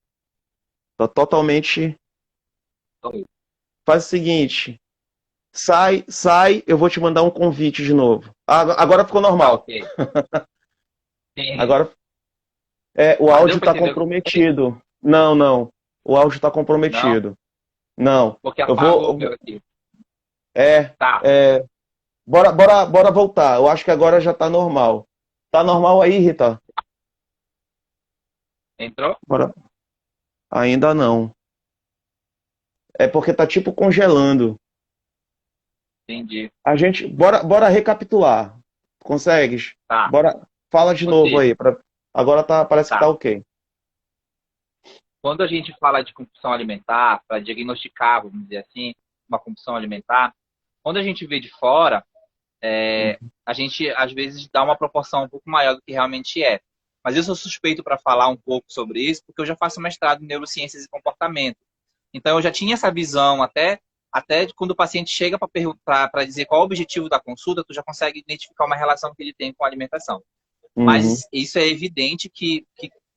Tá totalmente. Faz o seguinte, sai, eu vou te mandar um convite de novo. Agora ficou Tá, normal. ok. Sim. Agora o Mas deu áudio para está entender o que eu falei? comprometido. Não, não. O áudio está Não, comprometido. Não. porque Eu apagou o vou. meu aqui. É, Tá, é. Bora voltar. Eu acho que agora já está normal. Tá normal aí, Rita? entrou? Bora. Ainda não. É porque tá tipo congelando. Entendi. Bora recapitular. Consegues? Tá, Bora, fala de novo consigo. aí. Agora parece que tá Tá. ok. Quando a gente fala de compulsão alimentar, para diagnosticar, vamos dizer assim, uma compulsão alimentar, quando a gente vê de fora, Uhum. a gente às vezes dá uma proporção um pouco maior do que realmente é. Mas eu sou suspeito para falar um pouco sobre isso, porque eu já faço mestrado em neurociências e comportamento. Então, eu já tinha essa visão, até quando o paciente chega para dizer qual é o objetivo da consulta, tu já consegue identificar uma relação que ele tem com a alimentação. Uhum. Mas isso é evidente que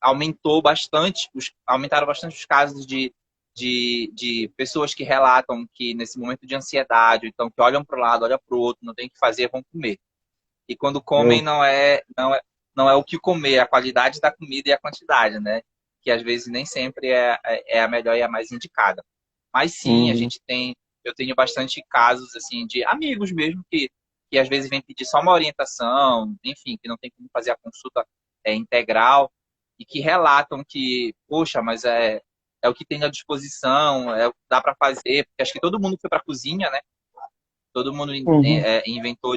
aumentaram bastante os casos de pessoas que relatam que nesse momento de ansiedade, então que olham para o lado, olham para o outro, não tem o que fazer, vão comer. E quando comem Eu, não é o que comer, é a qualidade da comida e a quantidade, né? Que às vezes nem sempre é a melhor e a mais indicada. Mas sim, uhum. eu tenho bastante casos assim de amigos mesmo que às vezes vêm pedir só uma orientação, enfim, que não tem como fazer a consulta integral e que relatam que, poxa, mas é o que tem à disposição, é o que dá para fazer, porque acho que todo mundo foi para a cozinha, né? Todo mundo Uhum. inventou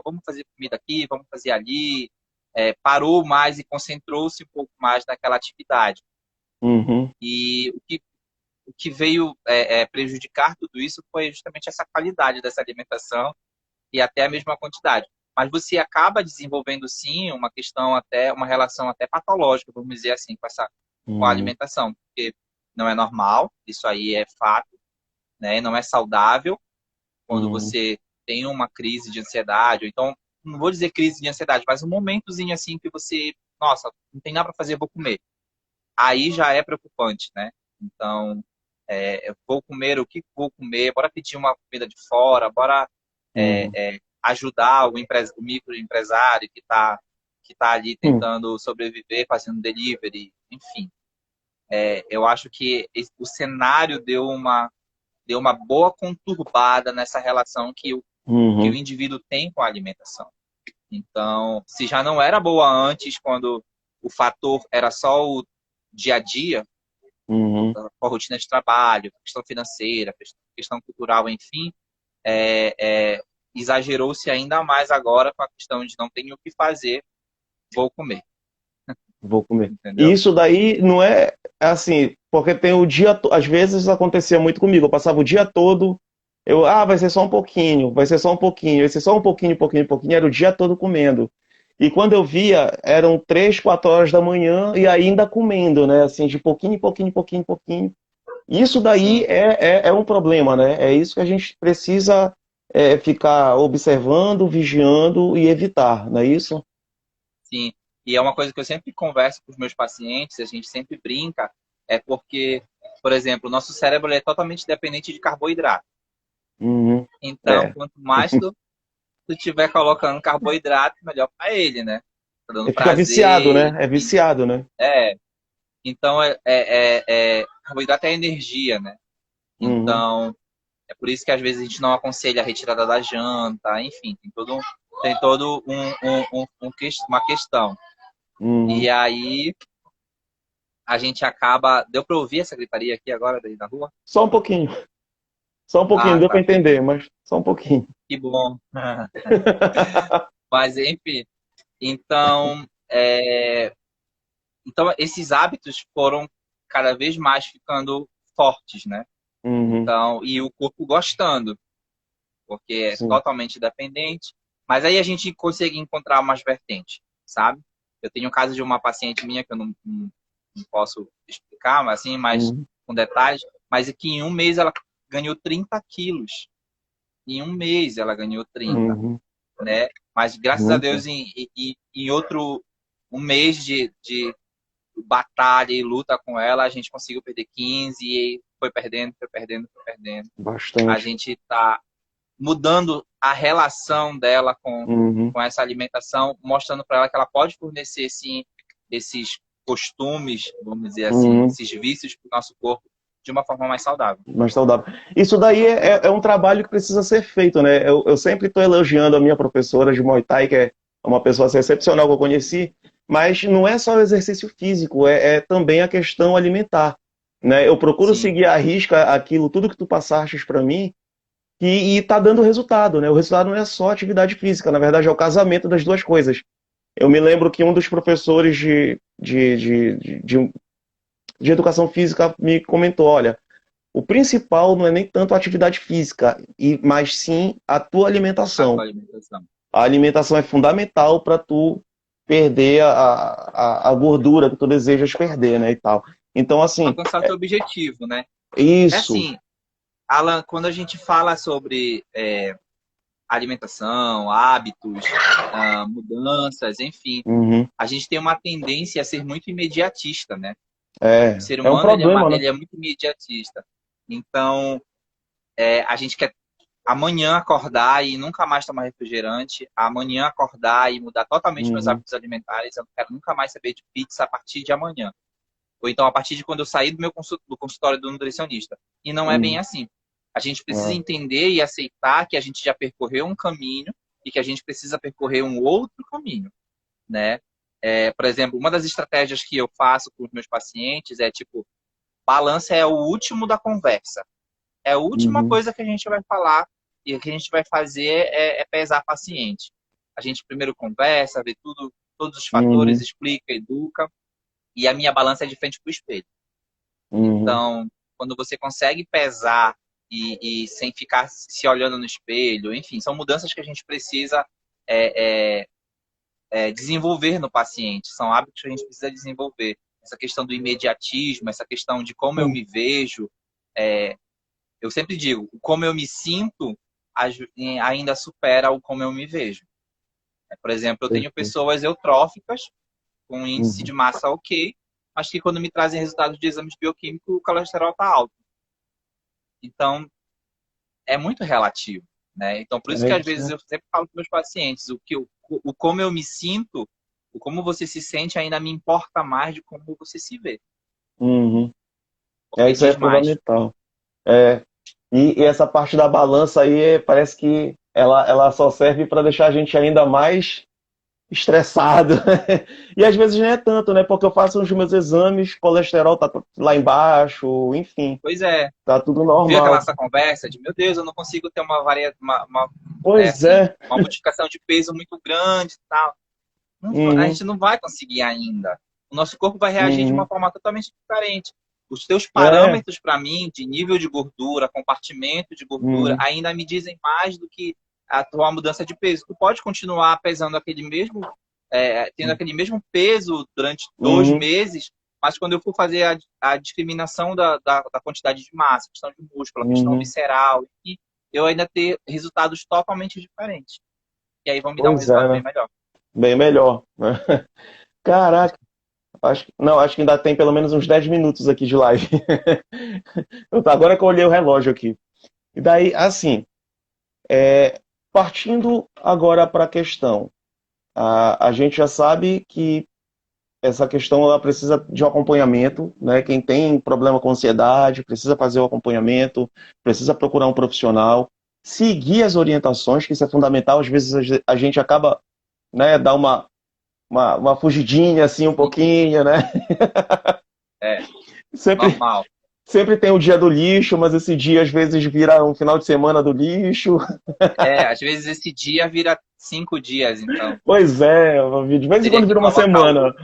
vamos fazer comida aqui, vamos fazer ali, parou mais e concentrou-se um pouco mais naquela atividade. Uhum. E o que veio prejudicar tudo isso foi justamente essa qualidade dessa alimentação e até a mesma quantidade. Mas você acaba desenvolvendo, sim, uma relação até patológica, vamos dizer assim, com a Uhum. alimentação, porque não é normal, isso aí é fato, né? Não é saudável quando Uhum. você tem uma crise de ansiedade, ou então, não vou dizer crise de ansiedade, mas um momentozinho assim que você, nossa, não tem nada para fazer, vou comer. Aí já é preocupante, né? Então, eu vou comer o que vou comer, bora pedir uma comida de fora, bora Uhum. ajudar o microempresário que tá ali Uhum. tentando sobreviver, fazendo delivery, enfim. Eu acho que o cenário deu uma boa conturbada nessa relação que o Uhum. indivíduo tem com a alimentação. Então, se já não era boa antes, quando o fator era só o dia a dia, Uhum. com a rotina de trabalho, questão financeira, questão cultural, enfim, é, é, exagerou-se ainda mais agora com a questão de não tenho o que fazer, vou comer, Vou comer. E entendeu? isso daí não é assim, porque tem o dia, às vezes acontecia muito comigo, eu passava o dia todo, vai ser só um pouquinho, vai ser só um pouquinho, vai ser só um pouquinho, pouquinho, pouquinho, era o dia todo comendo. E quando eu via, eram 3, 4 horas da manhã e ainda comendo, né? Assim, de pouquinho, em pouquinho, em pouquinho, em pouquinho. Isso daí Sim, é um problema, né? É isso que a gente precisa ficar observando, vigiando e evitar, não é isso? sim. E é uma coisa que eu sempre converso com os meus pacientes, a gente sempre brinca, é porque, por exemplo, o nosso cérebro é totalmente dependente de carboidrato. Uhum. Então, É. quanto mais tu tiver colocando carboidrato, melhor para ele, né? Tá dando Ele fica viciado, prazer, né? É enfim. viciado, né? É, então, carboidrato é energia, né? Uhum. Então, é por isso que às vezes a gente não aconselha a retirada da janta, enfim, tem todo uma questão. Uhum. E aí a gente acaba. Deu para ouvir essa gritaria aqui agora daí na rua? Só um pouquinho. Só um pouquinho, Ah, deu para tá, entender, mas só um pouquinho. que bom. Mas enfim, então, então esses hábitos foram cada vez mais ficando fortes, né? Uhum. Então, e o corpo gostando, porque é Sim. totalmente dependente. Mas aí a gente consegue encontrar umas vertentes, sabe? Eu tenho um caso de uma paciente minha que eu não posso explicar, mas assim, mas Uhum. com detalhes, mas é que em um mês ela ganhou 30 quilos. Em um mês ela ganhou 30, Uhum. né? Mas graças a Muito. Deus em outro um mês de batalha e luta com ela, a gente conseguiu perder 15 e foi perdendo, foi perdendo, foi perdendo. A Bastante. gente está mudando a relação dela Uhum. com essa alimentação, mostrando para ela que ela pode fornecer, sim, esses costumes, vamos dizer assim, Uhum. esses vícios para o nosso corpo de uma forma mais saudável. Mais saudável. Isso daí é um trabalho que precisa ser feito, né? Eu sempre estou elogiando a minha professora de Muay Thai, que é uma pessoa assim, excepcional que eu conheci, mas não é só o exercício físico, é também a questão alimentar, né? Eu procuro Sim, seguir à risca aquilo, tudo que tu passaste para mim, e tá dando resultado, né? O resultado não é só atividade física, na verdade é o casamento das duas coisas. Eu me lembro que um dos professores de educação física me comentou, olha, o principal não é nem tanto a atividade física, mas sim a tua a tua alimentação. alimentação. A alimentação é fundamental para tu perder a gordura que tu desejas perder, né, e tal. Então, assim, Alcançar o teu objetivo, né? É isso. assim, Alan, quando a gente fala sobre alimentação, hábitos, mudanças, enfim, Uhum. a gente tem uma tendência a ser muito imediatista, né? O ser É um humano, problema, né? ele é muito imediatista. Então, a gente quer amanhã acordar e nunca mais tomar refrigerante, amanhã acordar e mudar totalmente meus Uhum. hábitos alimentares, eu não quero nunca mais saber de pizza a partir de amanhã. Ou então a partir de quando eu sair do consultório do nutricionista. E não é bem Uhum. assim. A gente precisa É. entender e aceitar que a gente já percorreu um caminho e que a gente precisa percorrer um outro caminho, né? Por exemplo, uma das estratégias que eu faço com os meus pacientes é tipo, balança é o último da conversa. É a última Uhum. coisa que a gente vai falar e o que a gente vai fazer é pesar paciente. A gente primeiro conversa, vê tudo, todos os fatores, Uhum. explica, educa, e a minha balança é de frente para o espelho. Uhum. Então, quando você consegue pesar e sem ficar se olhando no espelho, enfim, são mudanças que a gente precisa é, é, desenvolver no paciente, são hábitos que a gente precisa desenvolver. Essa questão do imediatismo, essa questão de como eu Uhum. me vejo, é, eu sempre digo, o como eu me sinto ainda supera o como eu me vejo. Por exemplo, eu tenho Perfeito. pessoas eutróficas com índice de Uhum. massa ok, mas que quando me trazem resultados de exames bioquímicos, o colesterol está alto. Então, é muito relativo, né? Então, por isso É que às isso, vezes né? eu sempre falo para meus pacientes, o como eu me sinto, o como você se sente ainda me importa mais de como você se vê, Uhum. porque Isso aí diz é mais. fundamental. É. E essa parte da balança aí parece que ela só serve para deixar a gente ainda mais estressado. E às vezes nem é tanto, né? Porque eu faço os meus exames, colesterol tá lá embaixo, enfim, Pois é, tá tudo viu aquela normal. essa conversa de, meu Deus, eu não consigo ter Pois é. uma modificação de peso muito grande e tal. A Uhum. gente não vai conseguir ainda. O nosso corpo vai reagir de uma Uhum. forma totalmente diferente. Os teus É. parâmetros, para mim, de nível de gordura, compartimento de gordura, Uhum. ainda me dizem mais do que a tua mudança de peso. Tu pode continuar pesando tendo aquele mesmo peso durante dois Uhum. meses, mas quando eu for fazer a discriminação da quantidade de massa, questão de músculo, a questão Uhum. visceral, e eu ainda ter resultados totalmente diferentes. E aí vão me dar um Pois é, resultado bem né? melhor. Bem melhor, né? Caraca, não, acho que ainda tem pelo menos uns 10 minutos aqui de live. Agora que eu olhei o relógio aqui. E daí, assim, partindo agora para a questão, a gente já sabe que essa questão ela precisa de um acompanhamento, né? Quem tem problema com ansiedade precisa fazer o acompanhamento, precisa procurar um profissional, seguir as orientações, que isso é fundamental. Às vezes a gente acaba, né, dar uma fugidinha assim um pouquinho, né? É, Sempre, normal. sempre tem o dia do lixo, mas esse dia às vezes vira um final de semana do lixo. Às vezes esse dia vira 5 dias, então. Pois é, de vez em Teria quando que vira uma colocar semana.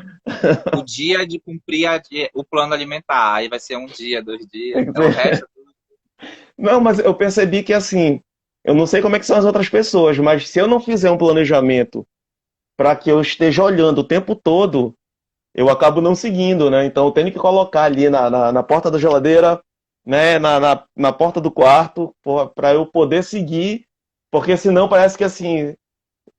o dia de cumprir o plano alimentar. Aí vai ser um dia, 2 dias. Então o resto. Não, mas eu percebi que assim, eu não sei como é que são as outras pessoas, mas se eu não fizer um planejamento para que eu esteja olhando o tempo todo, eu acabo não seguindo, né? Então eu tenho que colocar ali na porta da geladeira, né? Na porta do quarto, para eu poder seguir, porque senão parece que assim,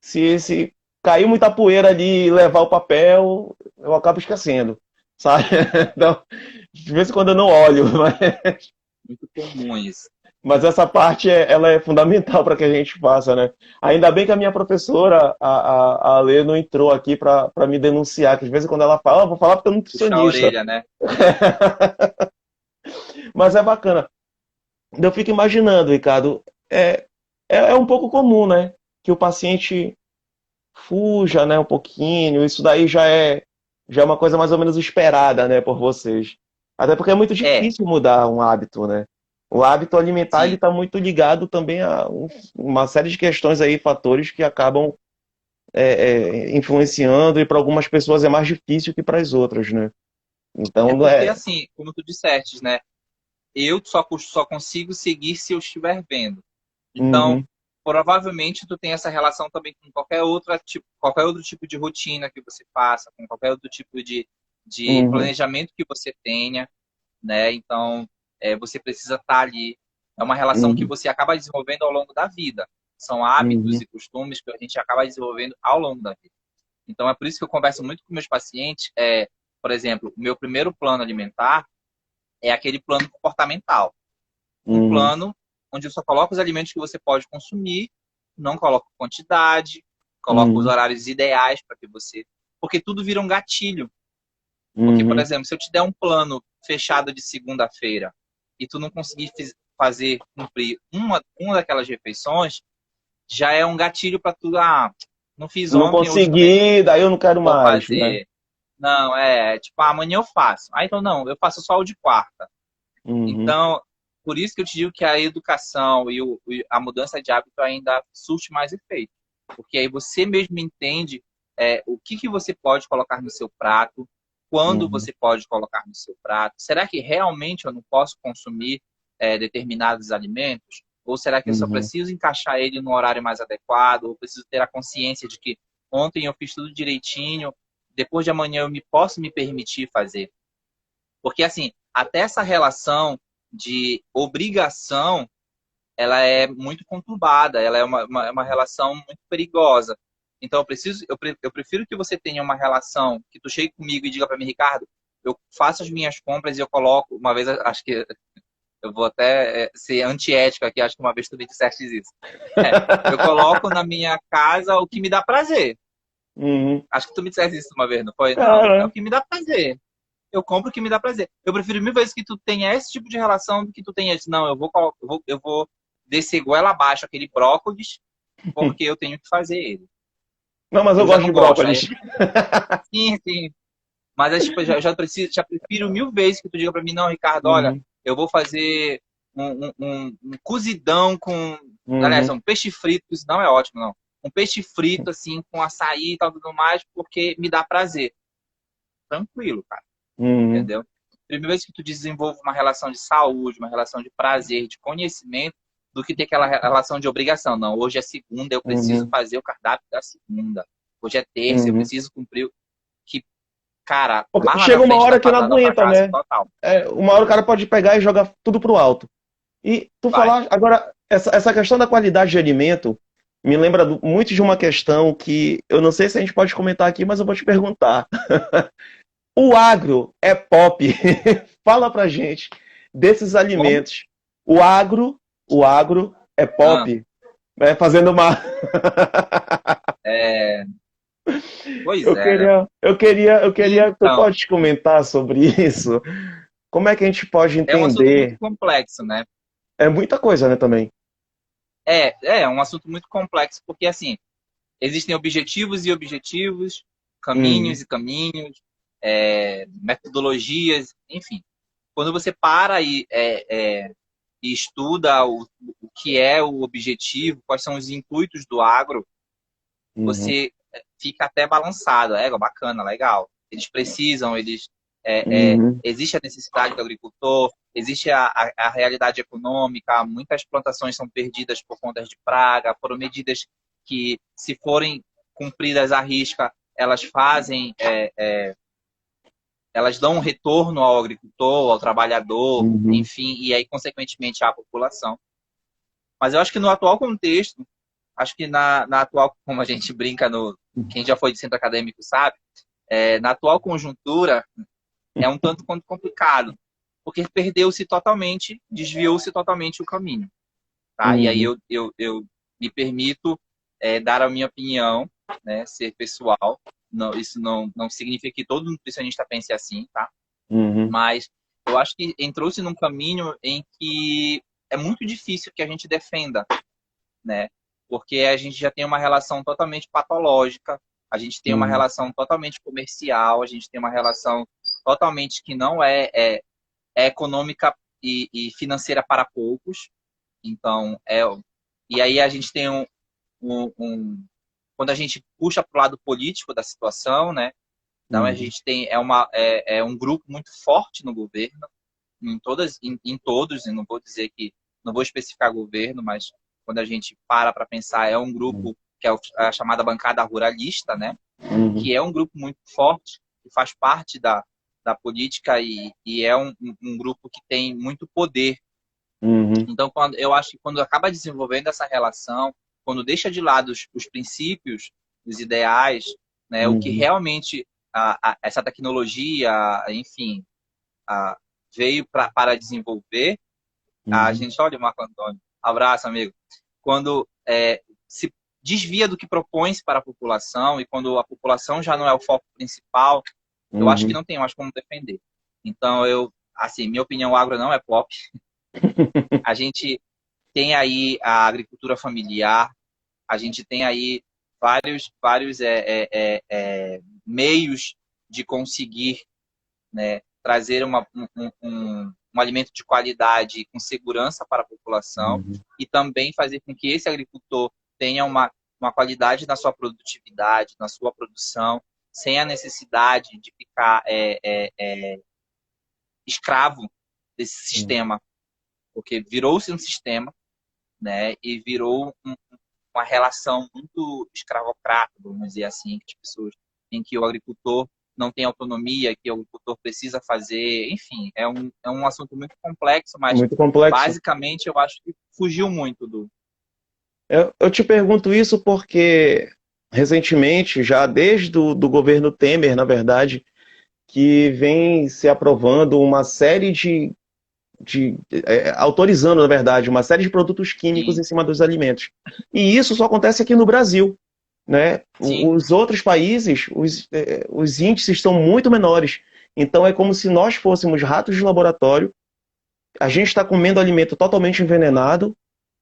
se cair muita poeira ali e levar o papel, eu acabo esquecendo, sabe? Então, de vez em quando eu não olho, Muito comum isso. mas essa parte ela é fundamental para que a gente faça, né? Ainda bem que a minha professora, a Lê, não entrou aqui para me denunciar, que de vez em quando ela fala, vou falar porque eu Puxar a nutricionista. orelha, né? Mas é bacana. Eu fico imaginando, Ricardo, é um pouco comum, né? Que o paciente fuja, né, um pouquinho. Isso daí já é uma coisa mais ou menos esperada, né, por vocês. Até porque é muito É, difícil mudar um hábito, né? O hábito alimentar ele sim. está muito ligado também a uma série de questões aí, fatores que acabam influenciando e para algumas pessoas é mais difícil que para as outras, né? É Então, porque, assim, como tu disseste, né? Eu só consigo seguir se eu estiver vendo. Então, uhum, provavelmente tu tem essa relação também com qualquer outro tipo de rotina que você faça, com qualquer outro tipo de Uhum, planejamento que você tenha, né? Então, você precisa estar ali. É uma relação que uhum, você acaba desenvolvendo ao longo da vida. São hábitos uhum, e costumes que a gente acaba desenvolvendo ao longo da vida. Então, é por isso que eu converso muito com meus pacientes. Por exemplo, o meu primeiro plano alimentar é aquele plano comportamental. Um uhum, plano onde eu só coloco os alimentos que você pode consumir, não coloco quantidade, coloco os uhum, horários ideais para que você. Porque tudo vira um gatilho. Porque, por uhum. exemplo, se eu te der um plano fechado de segunda-feira e tu não conseguir fazer, cumprir uma daquelas refeições, já é um gatilho para tu, não fiz Não ontem, hoje também consegui, daí eu não quero vou mais, né? fazer. Não, tipo, amanhã eu faço. Então não, eu faço só o de quarta. Uhum, Então, por isso que eu te digo que a educação e a mudança de hábito ainda surte mais efeito. Porque aí você mesmo entende o que você pode colocar no seu prato, quando uhum, você pode colocar no seu prato. Será que realmente eu não posso consumir determinados alimentos? Ou será que eu só uhum. preciso encaixar ele no horário mais adequado? Ou preciso ter a consciência de que ontem eu fiz tudo direitinho, depois de amanhã eu posso me permitir fazer? Porque, assim, até essa relação de obrigação, ela é muito conturbada, ela é uma relação muito perigosa. Então, eu prefiro que você tenha uma relação que tu chegue comigo e diga para mim, Ricardo, eu faço as minhas compras e eu coloco, uma vez, acho que eu vou até ser antiético aqui, acho que uma vez tu me disseste isso. Eu coloco na minha casa o que me dá prazer. Uhum. Acho que tu me disseste isso uma vez, não foi? Não, é o Cara, que me dá prazer. Eu compro o que me dá prazer. Eu prefiro mil vezes que tu tenha esse tipo de relação do que tu tenha esse. Não, eu vou descer goela abaixo aquele brócolis porque eu tenho que fazer ele. não, mas eu Eu já gosto não de gosto. Aí, brócolis. sim, sim. Mas aí, tipo, já prefiro mil vezes que tu diga pra mim, não, Ricardo, olha, Uhum, eu vou fazer um cozidão com. Aliás, uhum, um peixe frito, isso não é ótimo, não. Um peixe frito, assim, com açaí e tal, tudo mais, porque me dá prazer. Tranquilo, cara. uhum, Entendeu? Primeira vez que tu desenvolve uma relação de saúde, uma relação de prazer, de conhecimento, do que ter aquela relação de obrigação. Não, hoje é segunda, eu preciso uhum, fazer o cardápio da segunda. Hoje é terça, eu uhum. preciso cumprir que, cara, Porque lá na chega uma frente hora que não dá um aguenta, fracasso né? total. Uma hora o cara pode pegar e jogar tudo pro alto. E tu Vai. falar, agora, essa questão da qualidade de alimento me lembra muito de uma questão que eu não sei se a gente pode comentar aqui, mas eu vou te perguntar. O agro é pop? Fala pra gente desses Como? alimentos. O agro, o agro é Ah, pop? Fazendo uma. é... Pois Eu é, né? queria, eu queria, eu queria. Tu Então, pode comentar sobre isso? Como é que a gente pode é um assunto muito entender? complexo, né? É muita coisa, né, também. É um assunto muito complexo, porque, assim, existem objetivos e objetivos, caminhos Uhum, e caminhos, metodologias, enfim. Quando você para e estuda o que é o objetivo, quais são os intuitos do agro, uhum, você fica até balançado. Bacana, legal. Eles precisam, uhum, existe a necessidade do agricultor, existe a realidade econômica, muitas plantações são perdidas por conta de praga, foram medidas que, se forem cumpridas à risca, elas fazem, elas dão um retorno ao agricultor, ao trabalhador, uhum, enfim, e aí, consequentemente, à população. Mas eu acho que no atual contexto, acho que na atual, como a gente brinca no. Quem já foi de centro acadêmico sabe, na atual conjuntura, é um tanto quanto complicado, porque perdeu-se totalmente, desviou-se totalmente o caminho. Tá? E aí uhum, eu me permito dar a minha opinião, né, ser pessoal. Não, isso não significa que todo nutricionista pense assim, tá? uhum, Mas eu acho que entrou-se num caminho em que é muito difícil que a gente defenda, né? Porque a gente já tem uma relação totalmente patológica, a gente tem uma uhum, relação totalmente comercial, a gente tem uma relação totalmente que não é econômica e financeira para poucos. Então, e aí a gente tem quando a gente puxa para o lado político da situação, né? Então a uhum, gente tem um grupo muito forte no governo, em todos, e não vou dizer que, não vou especificar governo, mas quando a gente para pensar, é um grupo que é a chamada bancada ruralista, né? Uhum. Que é um grupo muito forte, que faz parte da política e é um grupo que tem muito poder. Uhum. Então, eu acho que quando acaba desenvolvendo essa relação, quando deixa de lado os princípios, os ideais, né, o que Uhum. realmente essa tecnologia, enfim, a, veio para desenvolver, a Uhum. gente, olha o Marco Antônio, abraço, amigo. Quando se desvia do que propõe-se para a população e quando a população já não é o foco principal, eu acho que Uhum. não tem mais como defender. Então, assim, minha opinião, o agro não é pop. A gente tem aí a agricultura familiar, a gente tem aí vários meios de conseguir, né, trazer um alimento de qualidade com segurança para a população Uhum. e também fazer com que esse agricultor tenha uma qualidade na sua produtividade, na sua produção, sem a necessidade de ficar escravo desse Uhum. sistema, porque virou-se um sistema, né, e virou uma relação muito escravocrata, vamos dizer assim, que as pessoas, em que o agricultor não tem autonomia, que o agricultor precisa fazer, enfim, é um assunto muito complexo, mas Muito complexo. basicamente eu acho que fugiu muito do. Eu te pergunto isso porque recentemente, já desde o do governo Temer, na verdade, que vem se aprovando uma série autorizando, na verdade, uma série de produtos químicos Sim, em cima dos alimentos. E isso só acontece aqui no Brasil, né? sim, Os outros países, os índices são muito menores. Então é como se nós fôssemos ratos de laboratório, a gente está comendo alimento totalmente envenenado,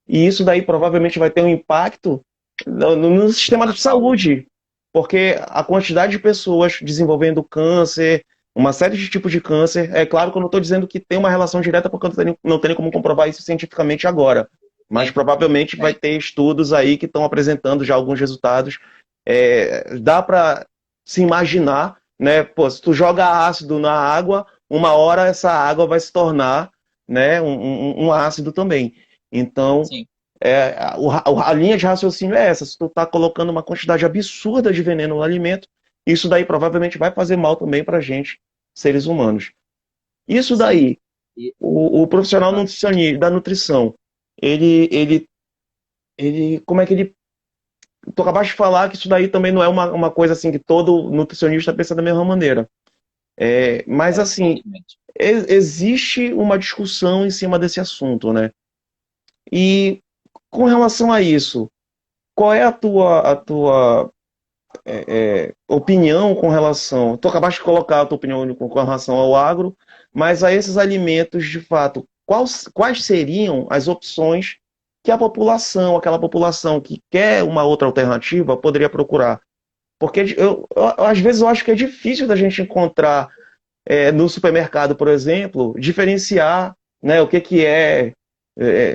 e isso daí provavelmente vai ter um impacto no sistema na de saúde. saúde, porque a quantidade de pessoas desenvolvendo câncer, uma série de tipos de câncer, é claro que eu não estou dizendo que tem uma relação direta, porque eu não tenho como comprovar isso cientificamente agora, mas Tem, provavelmente vai tem. ter estudos aí que estão apresentando já alguns resultados. Dá para se imaginar, né? Pô, se tu joga ácido na água, uma hora essa água vai se tornar, né, um ácido também. Então, Sim, a linha de raciocínio é essa. Se tu está colocando uma quantidade absurda de veneno no alimento, isso daí provavelmente vai fazer mal também para a gente, seres humanos. Isso sim. daí, E, o profissional ah, nutricionista, da nutrição, ele, ele, como é que ele... Tu acabaste de falar que isso daí também não é uma coisa assim que todo nutricionista pensa da mesma maneira. Mas assim, infelizmente. existe uma discussão em cima desse assunto, né? E com relação a isso, qual é a tua opinião com relação... Tu acabaste de colocar a tua opinião com relação ao agro, mas a esses alimentos, de fato, quais seriam as opções que a população, aquela população que quer uma outra alternativa, poderia procurar? Porque às vezes eu acho que é difícil da gente encontrar no supermercado, por exemplo, diferenciar, né, o que é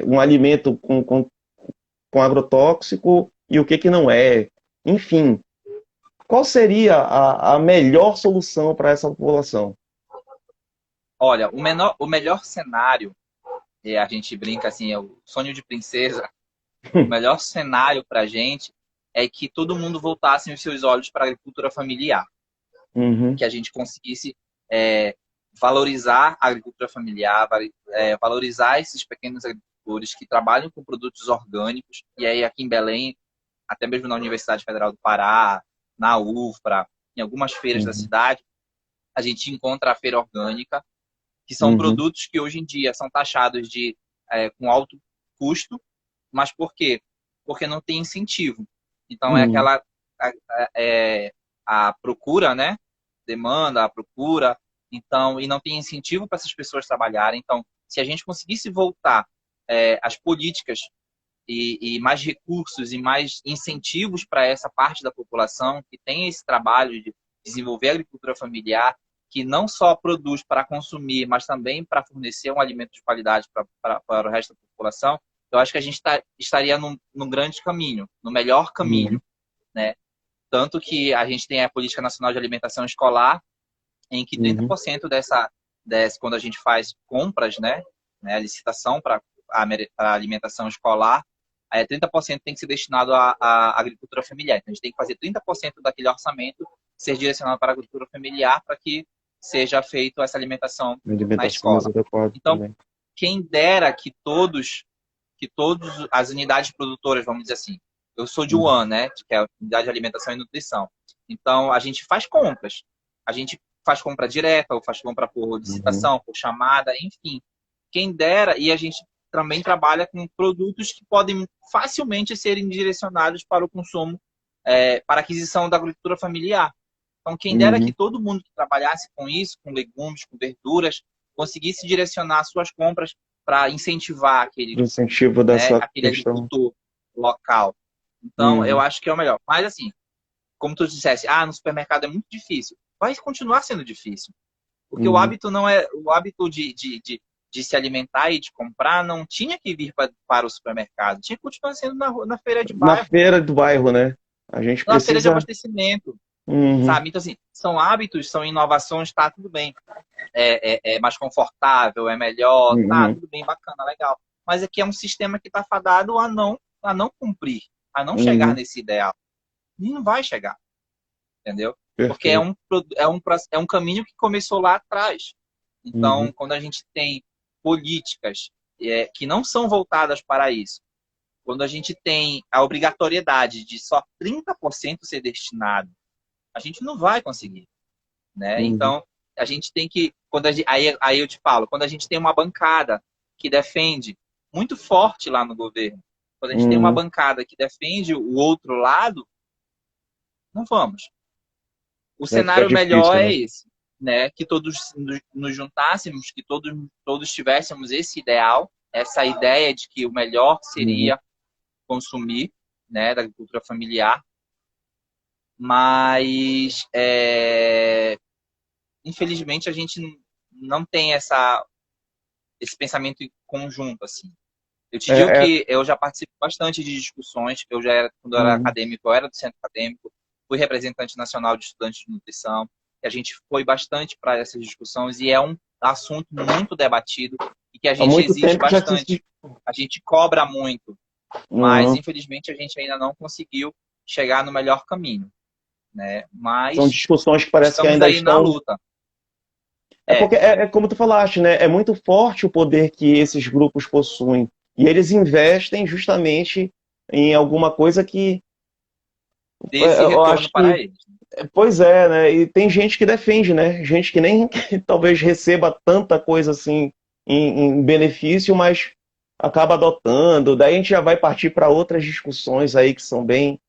um alimento com agrotóxico e o que não é. Enfim, qual seria a melhor solução para essa população? Olha, o melhor cenário, e a gente brinca assim, é o sonho de princesa. O melhor cenário para a gente é que todo mundo voltasse os seus olhos para a agricultura familiar, Uhum. que a gente conseguisse é, valorizar a agricultura familiar, valorizar esses pequenos agricultores que trabalham com produtos orgânicos. E aí aqui em Belém, até mesmo na Universidade Federal do Pará, na UFPRA, em algumas feiras da Uhum. cidade, a gente encontra a feira orgânica, que são Uhum. produtos que hoje em dia são taxados com alto custo. Mas por quê? Porque não tem incentivo. Então é Uhum. aquela a procura, né? Demanda, a procura. Então, e não tem incentivo para essas pessoas trabalharem. Então, se a gente conseguisse voltar as políticas e mais recursos e mais incentivos para essa parte da população que tem esse trabalho de desenvolver a agricultura familiar, que não só produz para consumir, mas também para fornecer um alimento de qualidade para o resto da população, eu acho que a gente estaria num grande caminho, no melhor Uhum. caminho, né? Tanto que a gente tem a Política Nacional de Alimentação Escolar, em que Uhum. 30% quando a gente faz compras, né, a licitação para a alimentação escolar, 30% tem que ser destinado à agricultura familiar. Então, a gente tem que fazer 30% daquele orçamento ser direcionado para a agricultura familiar para que seja feita essa alimentação Uma na alimentação mais escola. adequada Então, também. quem dera que todas as unidades produtoras, vamos dizer assim, eu sou de Uhum. UAN, né, que é a Unidade de Alimentação e Nutrição. Então, a gente faz compras. A gente faz compra direta, ou faz compra por Uhum. licitação, por chamada, enfim. Quem dera, e a gente também trabalha com produtos que podem facilmente serem direcionados para o consumo, para a aquisição da agricultura familiar. Então, quem dera que Uhum. todo mundo que trabalhasse com isso, com legumes, com verduras, conseguisse direcionar suas compras para incentivar Do incentivo dessa aquele questão. agricultor local. Então, eu Uhum. acho que é o melhor. Mas, assim, como tu dissesse, no supermercado é muito difícil. Vai continuar sendo difícil. Porque o Uhum. hábito não é. O hábito de se alimentar e de comprar não tinha que vir para o supermercado. Tinha que continuar sendo na feira de Na bairro, feira do bairro, né? A gente na feira de precisa. abastecimento, Uhum. sabe? Então, assim, são hábitos, são inovações, tá tudo bem. É mais confortável, é melhor, tá Uhum. tudo bem, bacana, legal. Mas aqui é um sistema que está fadado a não cumprir, a não chegar Uhum. nesse ideal. E não vai chegar, entendeu? Porque Perfeito. é um caminho que começou lá atrás. Uhum. Então, quando a gente tem políticas que não são voltadas para isso, quando a gente tem a obrigatoriedade de só 30% ser destinado, a gente não vai conseguir, né? Uhum. Então, a gente tem que, aí eu te falo, quando a gente tem uma bancada que defende muito forte lá no governo, quando a gente tem uma Uhum. bancada que defende o outro lado, não vamos. O Vai ficar cenário melhor difícil, é né? esse, né? Que todos nos juntássemos, que todos tivéssemos esse ideal, essa ideia de que o melhor Uhum. seria consumir, né, da agricultura familiar, mas infelizmente a gente não tem esse pensamento conjunto assim. Eu te digo É, que eu já participo bastante de discussões, quando eu era uhum. acadêmico, eu era do centro acadêmico, fui representante nacional de estudantes de nutrição, e a gente foi bastante para essas discussões, e é um assunto muito debatido, e que a Há gente muito exige tempo que já se. bastante, a gente cobra muito, mas Uhum. infelizmente a gente ainda não conseguiu chegar no melhor caminho, né? São Mas discussões que parece que estamos ainda aí na estão. luta. É É, porque é como tu falaste, né? É muito forte o poder que esses grupos possuem. E eles investem justamente em alguma coisa que dê esse eu acho retorno para que. eles. Pois é, né? E tem gente que defende, né? Gente que nem talvez receba tanta coisa assim em benefício, mas acaba adotando. Daí a gente já vai partir para outras discussões aí que são bem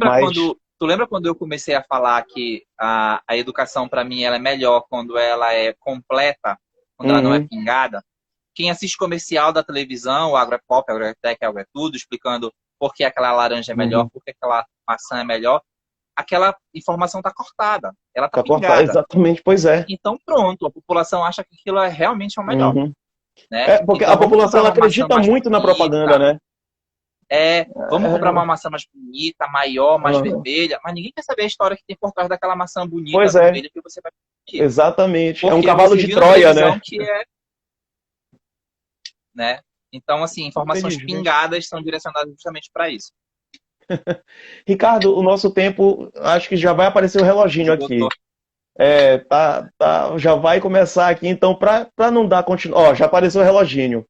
mais. Tu lembra quando eu comecei a falar que a educação para mim ela é melhor quando ela é completa, quando ela não é Uhum, pingada? Quem assiste comercial da televisão, o Agropop, o Agrotech, o Agrotudo, explicando por que aquela laranja é melhor, uhum. por que aquela maçã é melhor, aquela informação está cortada, ela está Tá cortado, pingada. exatamente, pois é. Então pronto, a população acha que aquilo é realmente o melhor, Uhum. né? É, porque a Então vamos população comprar ela uma maçã acredita mais muito na propaganda, bonita, né? vamos comprar uma É, maçã mais bonita, maior, mais uhum. vermelha, mas ninguém quer saber a história que tem por trás daquela maçã bonita, Pois é, vermelha que você vai pedir. exatamente. É um Porque cavalo você de viu na Troia, né? televisão que né? Então, assim, informações Infelizmente. pingadas são direcionadas justamente para isso. Ricardo, o nosso tempo, acho que já vai aparecer o reloginho Esgotou. aqui. Já vai começar aqui, então, para não dar continuidade. Ó, já apareceu o reloginho.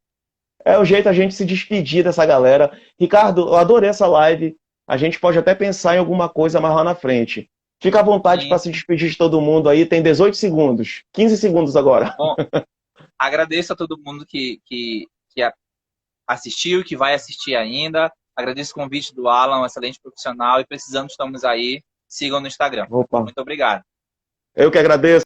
É o jeito a gente se despedir dessa galera. Ricardo, eu adorei essa live. A gente pode até pensar em alguma coisa mais lá na frente. Fica à vontade Sim, para se sim. despedir de todo mundo aí. Tem 18 segundos. 15 segundos agora. Bom, agradeço a todo mundo que assistiu, que vai assistir ainda. Agradeço o convite do Alan, um excelente profissional. E precisando, estamos aí. Sigam no Instagram. Opa, Muito obrigado. eu que agradeço.